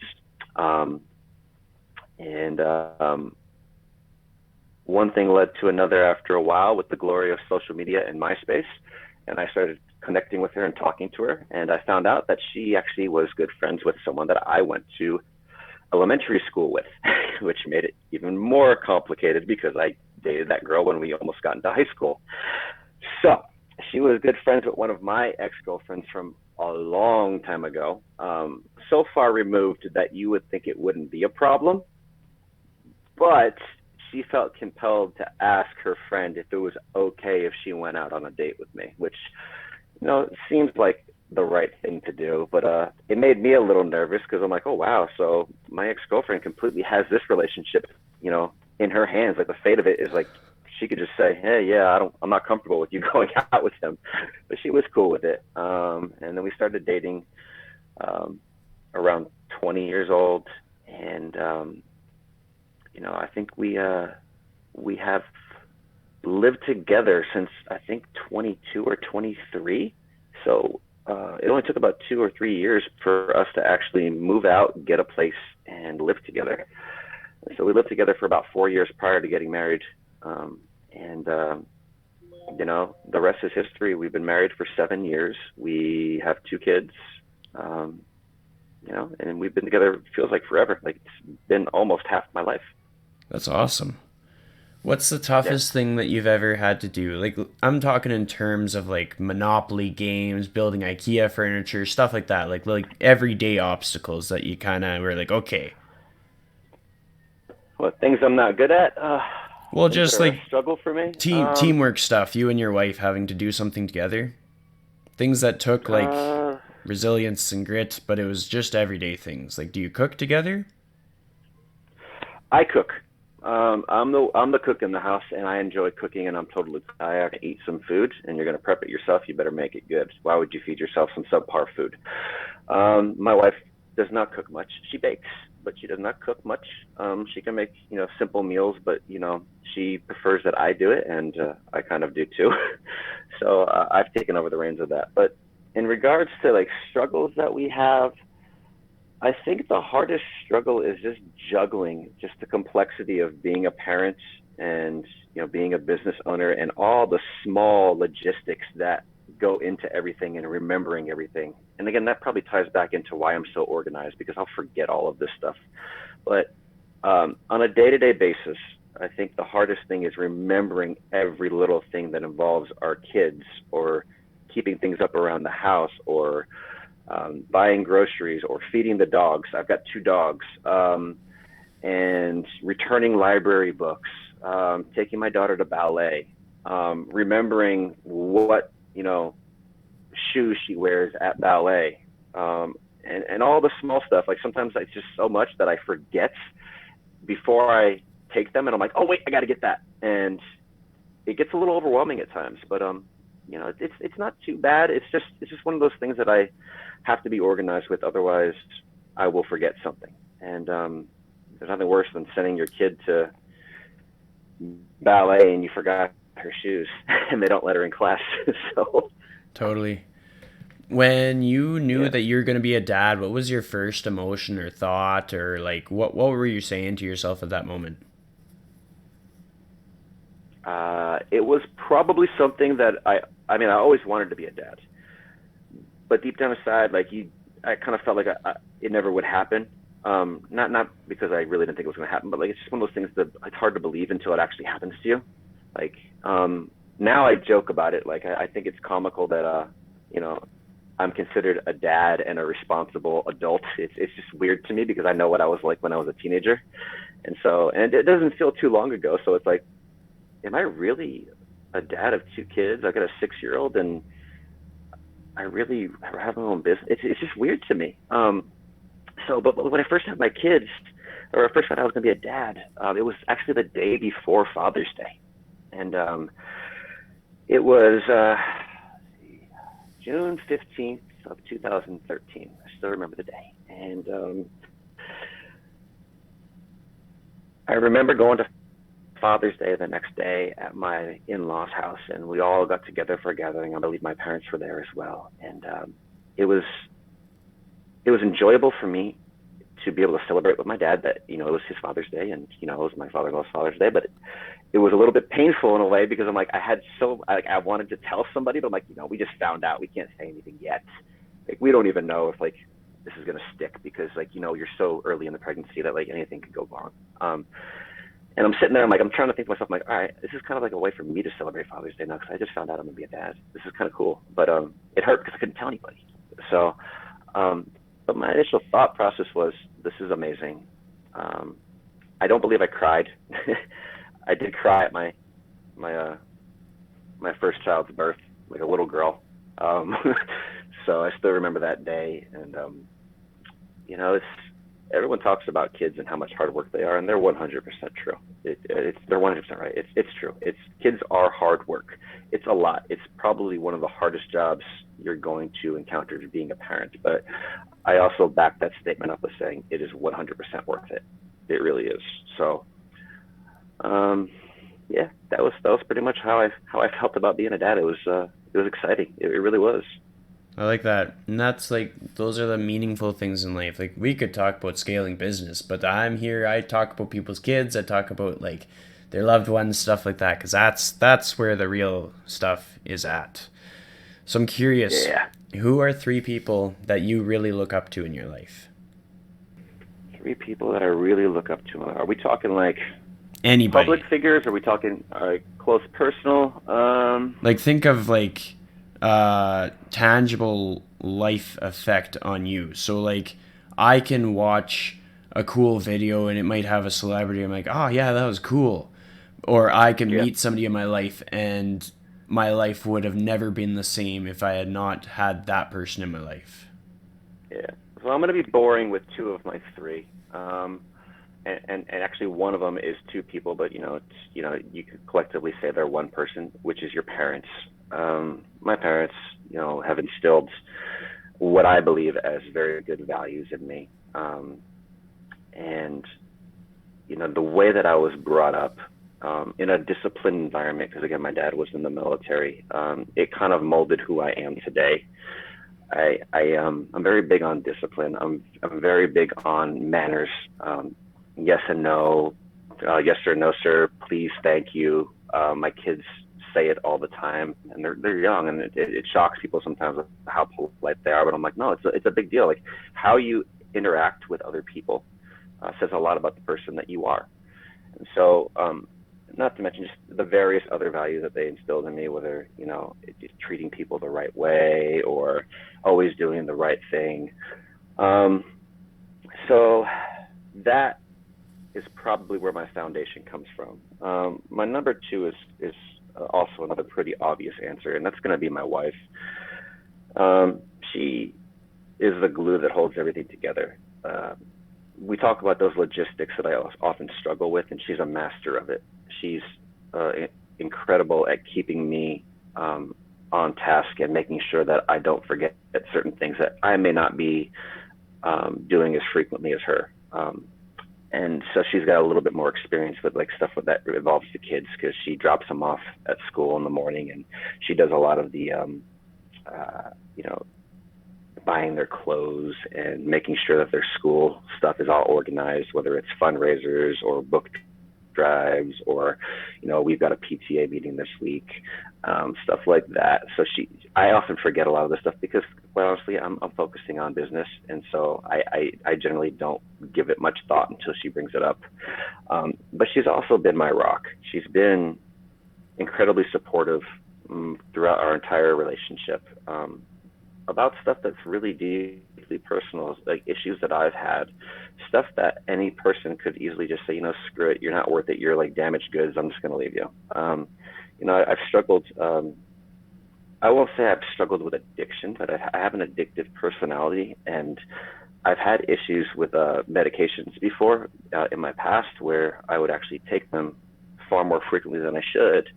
Um, and One thing led to another after a while with the glory of social media and MySpace, and I started connecting with her and talking to her, and I found out that she actually was good friends with someone that I went to elementary school with, which made it even more complicated because I dated that girl when we almost got into high school. So she was good friends with one of my ex-girlfriends from a long time ago, so far removed that you would think it wouldn't be a problem, but she felt compelled to ask her friend if it was okay if she went out on a date with me, which seems like the right thing to do, but it made me a little nervous because I'm like, oh wow, so my ex girlfriend completely has this relationship, in her hands. Like the fate of it is like she could just say, hey, yeah, I'm not comfortable with you going out with him, but she was cool with it. And then we started dating um, around 20 years old, and I think we have lived together since I think 22 or 23. So it only took about 2 or 3 years for us to actually move out, get a place, and live together. So we lived together for about 4 years prior to getting married. And the rest is history. We've been married for 7 years. We have two kids. Um, and we've been together, it feels like forever. Like it's been almost half my life. That's awesome. What's the Yeah. toughest thing that you've ever had to do? Like, I'm talking in terms of like Monopoly games, building IKEA furniture, stuff like that. Like everyday obstacles that you kind of were like, okay, What things I'm not good at? well, Things that just are a like struggle for me. teamwork stuff. You and your wife having to do something together. Things that took like Uh, resilience and grit, but it was just everyday things. Like, do you cook together? I cook. I'm the cook in the house, and I enjoy cooking. And I have to eat some food, and you're gonna prep it yourself. You better make it good. Why would you feed yourself some subpar food? My wife does not cook much. She bakes, but she does not cook much. She can make simple meals, but she prefers that I do it, and I kind of do too. So I've taken over the reins of that. But in regards to like struggles that we have, I think the hardest struggle is just juggling just the complexity of being a parent and being a business owner and all the small logistics that go into everything and remembering everything. And again, that probably ties back into why I'm so organized, because I'll forget all of this stuff. But on a day-to-day basis, I think the hardest thing is remembering every little thing that involves our kids, or keeping things up around the house, or buying groceries, or feeding the dogs. I've got two dogs. And returning library books, taking my daughter to ballet, remembering what shoes she wears at ballet, and all the small stuff. Like sometimes it's just so much that I forget before I take them, and I'm like, oh wait, I got to get that, and it gets a little overwhelming at times. But it's not too bad. It's just one of those things that I have to be organized with, otherwise I will forget something. And there's nothing worse than sending your kid to ballet and you forgot her shoes and they don't let her in class. So Totally. When you knew yeah, that you were going to be a dad, what was your first emotion or thought, or like what were you saying to yourself at that moment? it was probably something that I always wanted to be a dad, but deep down inside, I kind of felt like it never would happen. Not because I really didn't think it was going to happen, but like it's just one of those things that it's hard to believe until it actually happens to you. Like now I joke about it. Like I think it's comical that you know I'm considered a dad and a responsible adult. It's just weird to me because I know what I was like when I was a teenager, and it doesn't feel too long ago. So it's like, am I really a dad of two kids? I got a 6-year-old and I really have my own business. It's just weird to me. But when I first had my kids, or I first found out I was going to be a dad, it was actually the day before Father's Day. And it was June 15th of 2013. I still remember the day. And I remember going to Father's Day the next day at my in-laws' house, and we all got together for a gathering. I believe my parents were there as well. And it was enjoyable for me to be able to celebrate with my dad that it was his Father's Day, and it was my father-in-law's Father's Day. But it was a little bit painful in a way because I'm like, I wanted to tell somebody, but I'm like, we just found out, we can't say anything yet. Like we don't even know if like this is gonna stick, because you're so early in the pregnancy that like anything could go wrong. And I'm sitting there, I'm trying to think to myself, I'm like, all right, this is kind of like a way for me to celebrate Father's Day now, because I just found out I'm gonna be a dad. This is kind of cool, but it hurt because I couldn't tell anybody. So, but my initial thought process was, this is amazing. I don't believe I cried. I did cry at my first child's birth, like a little girl. So I still remember that day, and it's everyone talks about kids and how much hard work they are, and they're 100% true. They're 100% right. It's true. Kids are hard work. It's a lot. It's probably one of the hardest jobs you're going to encounter being a parent. But I also back that statement up with saying it is 100% worth it. It really is. So, yeah, that was pretty much how I felt about being a dad. It was exciting. It really was. I like that. And that's like, those are the meaningful things in life. Like, we could talk about scaling business, but I'm here, I talk about people's kids, I talk about like their loved ones, stuff like that, because that's where the real stuff is at. So I'm curious, Yeah. who are 3 people that you really look up to in your life? 3 people that I really look up to. Are we talking like public Anybody. figures? Are we talking close personal? Like, think of like tangible life effect on you. So like, I can watch a cool video and it might have a celebrity. I'm like, oh yeah, that was cool. Or I can Yeah, meet somebody in my life and my life would have never been the same if I had not had that person in my life. yeah. So I'm going to be boring with 2 of my 3. And actually one of them is 2 people, but you could collectively say they're one person, which is your parents. My parents, have instilled what I believe as very good values in me. And the way that I was brought up, in a disciplined environment, because again, my dad was in the military, it kind of molded who I am today. I'm very big on discipline. I'm very big on manners. Yes and no, Yes sir, no sir, please, thank you. My kids say it all the time, and they're young, and it shocks people sometimes how polite they are. But I'm like, no, it's a big deal. Like how you interact with other people says a lot about the person that you are. And so, not to mention just the various other values that they instilled in me, whether treating people the right way or always doing the right thing. Um, so that is probably where my foundation comes from. My number two is also another pretty obvious answer, and that's going to be my wife. Um, she is the glue that holds everything together. We talk about those logistics that I often struggle with, and she's a master of it. She's uh, incredible at keeping me on task and making sure that I don't forget certain things that I may not be doing as frequently as her. And so she's got a little bit more experience with like stuff with that involves the kids because she drops them off at school in the morning, and she does a lot of the you know buying their clothes and making sure that their school stuff is all organized, whether it's fundraisers or book drives or we've got a PTA meeting this week, stuff like that. So I often forget a lot of this stuff because quite honestly I'm focusing on business, and so I generally don't give it much thought until she brings it up. But she's also been my rock. She's been incredibly supportive throughout our entire relationship, about stuff that's really deeply personal, like issues that I've had, stuff that any person could easily just say, screw it, you're not worth it, you're like damaged goods, I'm just going to leave you. I've struggled. I won't say I've struggled with addiction, but I have an addictive personality, and I've had issues with medications before in my past where I would actually take them far more frequently than I should.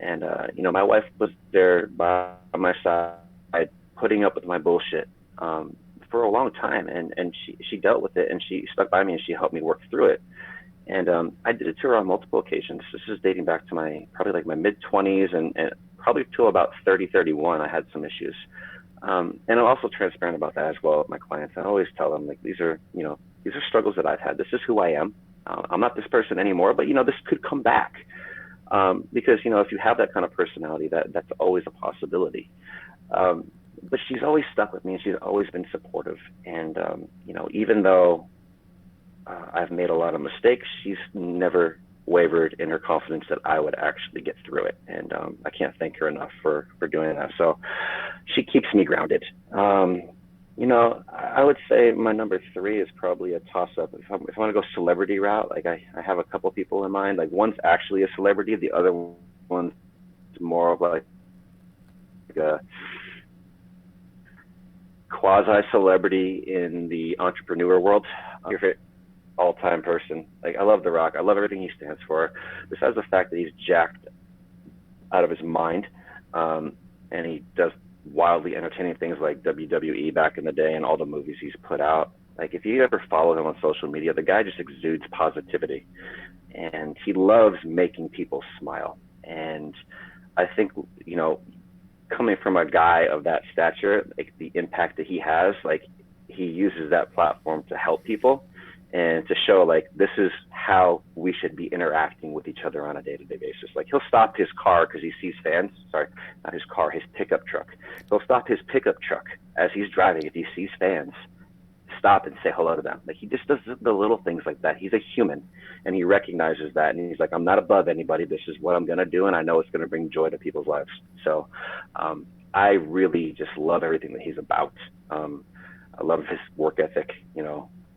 And my wife was there by my side, putting up with my bullshit for a long time, and she dealt with it, and she stuck by me, and she helped me work through it. And I did it to her on multiple occasions. This is dating back to my mid-20s, and probably till about 30, 31, I had some issues. And I'm also transparent about that as well with my clients. I always tell them, like, these are struggles that I've had. This is who I am. I'm not this person anymore, but this could come back. Because if you have that kind of personality, that's always a possibility. But she's always stuck with me, and she's always been supportive. And even though I've made a lot of mistakes, she's never wavered in her confidence that I would actually get through it. And I can't thank her enough for doing that. So she keeps me grounded. I would say my number three is probably a toss-up. If I want to go celebrity route, like I have a couple people in mind. Like one's actually a celebrity, the other one's more of like a quasi-celebrity in the entrepreneur world. Your favorite all-time person. Like I love The Rock. I love everything he stands for. Besides the fact that he's jacked out of his mind, and he does wildly entertaining things like WWE back in the day and all the movies he's put out. Like if you ever follow him on social media, the guy just exudes positivity, and he loves making people smile. And I think, coming from a guy of that stature, like the impact that he has, like he uses that platform to help people and to show like this is how we should be interacting with each other on a day-to-day basis. Like he'll stop his car because he sees fans. Sorry, not his car, his pickup truck. He'll stop his pickup truck as he's driving if he sees fans. Stop and say hello to them. Like he just does the little things like that. He's a human, and he recognizes that, and he's like, I'm not above anybody. This is what I'm gonna do, and I know it's gonna bring joy to people's lives. So I really just love everything that he's about. I love his work ethic.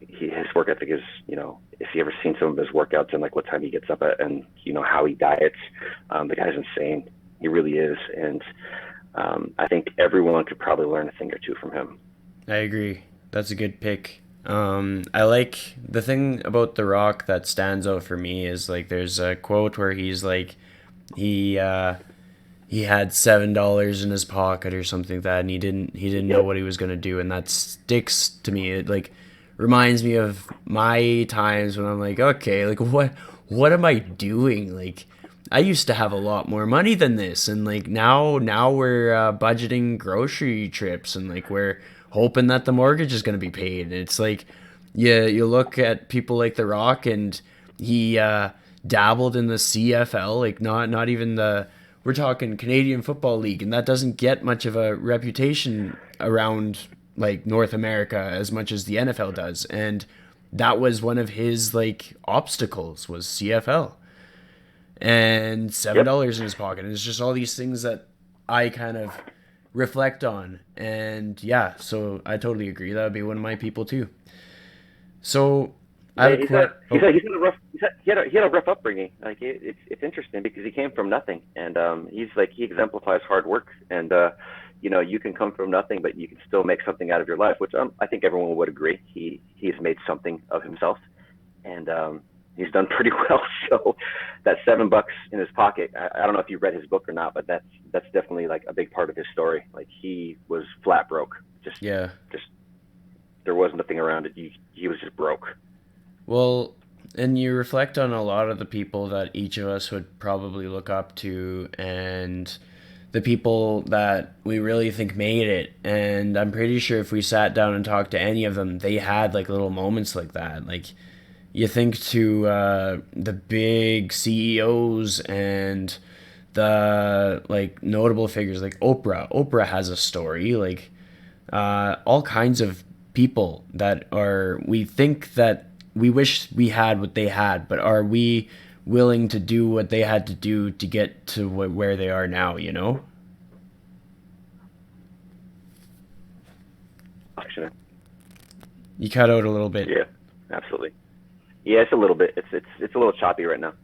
His work ethic is, if you ever seen some of his workouts and like what time he gets up at, and how he diets, the guy's insane. He really is, and I think everyone could probably learn a thing or two from him. I agree. That's a good pick. I like the thing about The Rock that stands out for me is like there's a quote where he's like he had $7 in his pocket or something like that, and he didn't know what he was gonna do, and that sticks to me. It like reminds me of my times when I'm like, okay, like what am I doing? Like I used to have a lot more money than this, and like now we're budgeting grocery trips, and like we're hoping that the mortgage is gonna be paid. And it's like, yeah, you look at people like The Rock, and He dabbled in the CFL, like not even the. We're talking Canadian Football League, and that doesn't get much of a reputation around like North America as much as the NFL does. And that was one of his like obstacles was CFL and seven Yep. dollars in his pocket. And it's just all these things that I kind of reflect on. And yeah, so I totally agree. That would be one of my people too. So I have Yeah, a quote. Oh, he's had a rough he had a rough upbringing. Like it's interesting because he came from nothing, and he's like he exemplifies hard work, and you can come from nothing, but you can still make something out of your life, which I think everyone would agree. He's made something of himself, and he's done pretty well. So that $7 in his pocket, I don't know if you read his book or not, but that's definitely like a big part of his story. Like he was flat broke, just yeah. just there was nothing around it. He was just broke. Well, and you reflect on a lot of the people that each of us would probably look up to and the people that we really think made it. And I'm pretty sure if we sat down and talked to any of them, they had like little moments like that. Like you think to the big CEOs and the like notable figures like Oprah. Oprah has a story. Like all kinds of people that are we think that we wish we had what they had, but are we willing to do what they had to do to get to where they are now? You know, you cut out a little bit, Yeah, absolutely. Yeah, it's a little bit. It's a little choppy right now.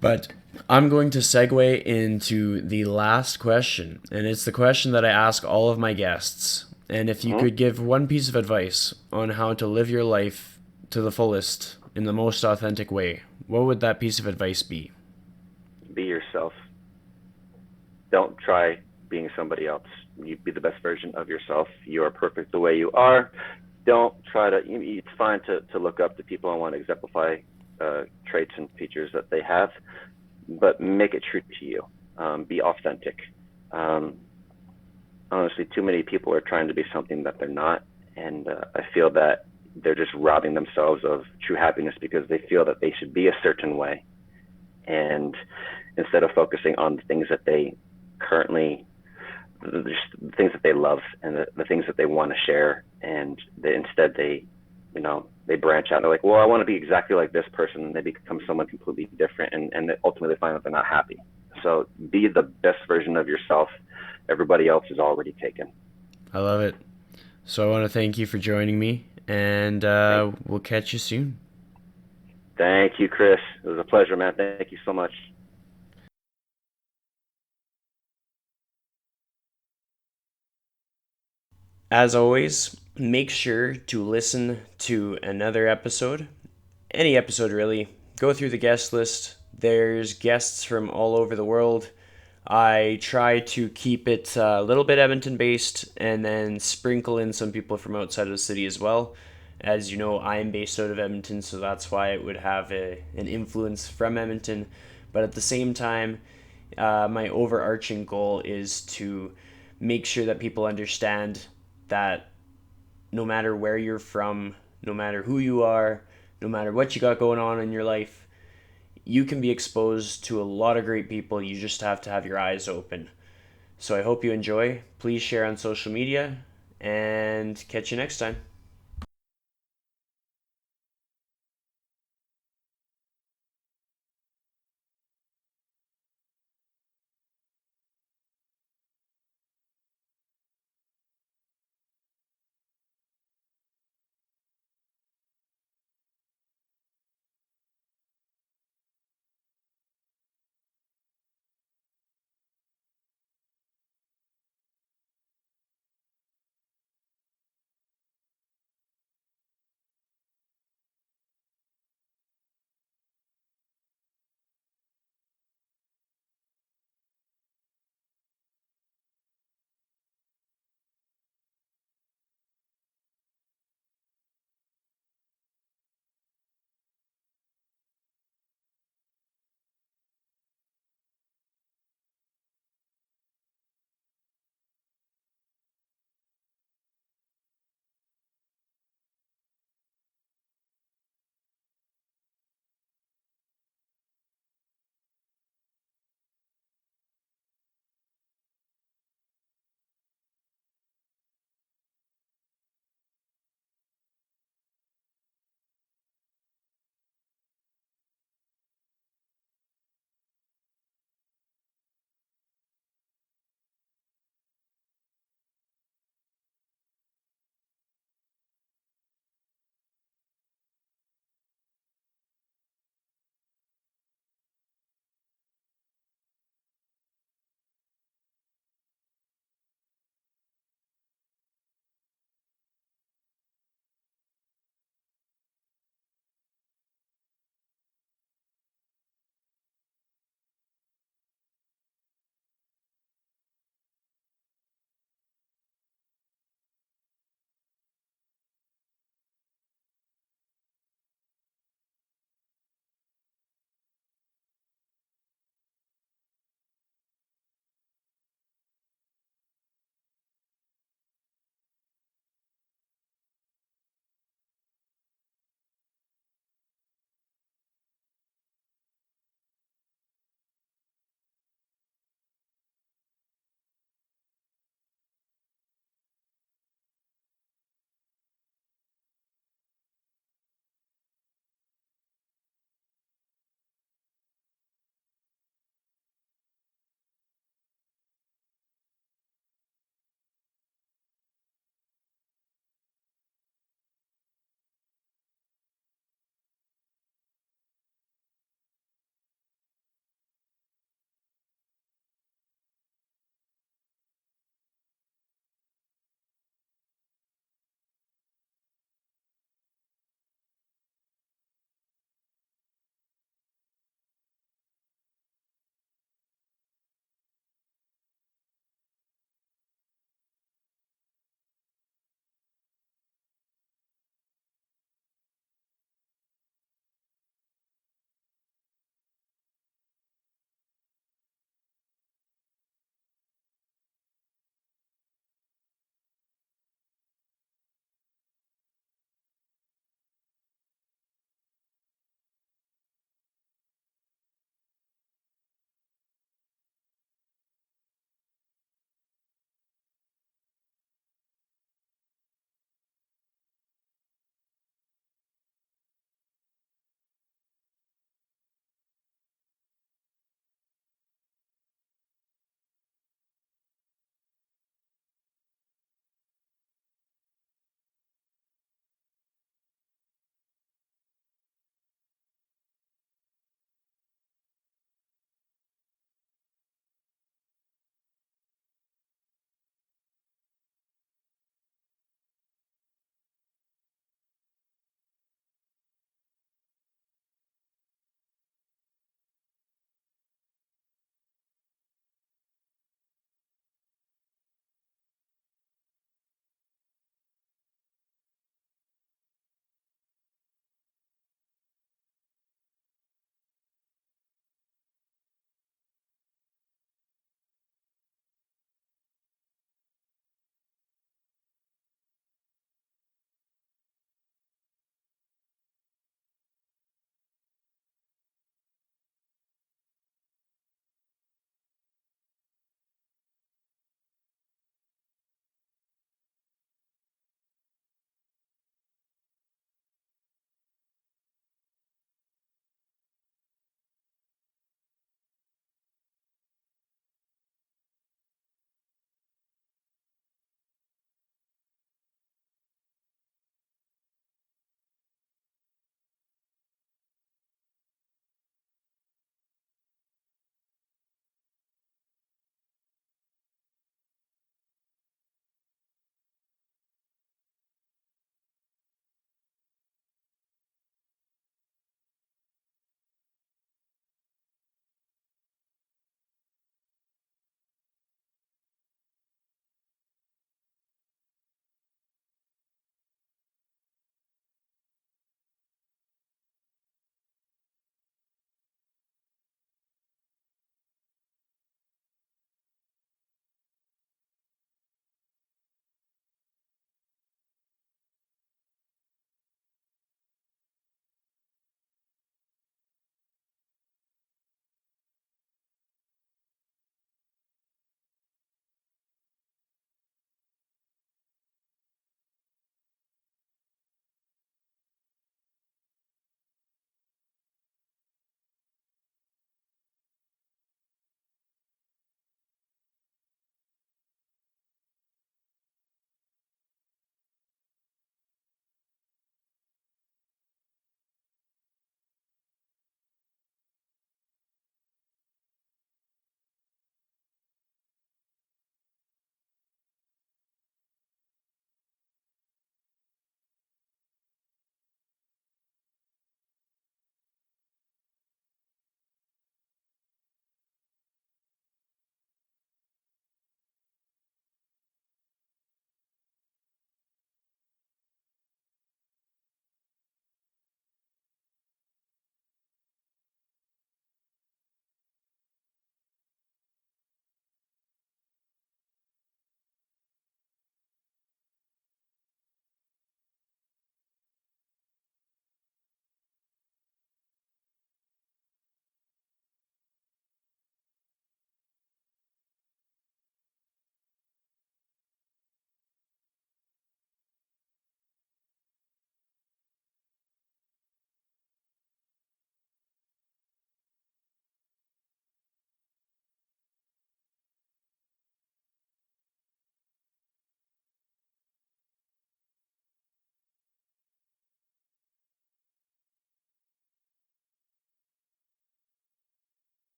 but I'm going to segue into the last question, and it's the question that I ask all of my guests. And if you Hmm. could give one piece of advice on how to live your life to the fullest in the most authentic way, what would that piece of advice be? Be yourself. Don't try being somebody else. You be the best version of yourself. You are perfect the way you are. Don't try to. It's fine to look up to people and want to exemplify traits and features that they have, but make it true to you. Be authentic. Um, Honestly, too many people are trying to be something that they're not, and I feel that they're just robbing themselves of true happiness because they feel that they should be a certain way, and instead of focusing on the things that they currently, the things that they love and the things that they want to share, and instead they branch out. And they're like, well, I want to be exactly like this person, and they become someone completely different, and ultimately find that they're not happy. So be the best version of yourself. Everybody else is already taken. I love it. So I want to thank you for joining me, and Thank, we'll catch you soon. thank you, Chris. It was a pleasure, man. Thank you so much. As always, make sure to listen to another episode, any episode really. Go through the guest list. There's guests from all over the world. I try to keep it a little bit Edmonton based and then sprinkle in some people from outside of the city as well. As you know, I'm based out of Edmonton, so that's why it would have an influence from Edmonton. But at the same time, my overarching goal is to make sure that people understand that no matter where you're from, no matter who you are, no matter what you got going on in your life, you can be exposed to a lot of great people. You just have to have your eyes open. So I hope you enjoy. Please share on social media and catch you next time.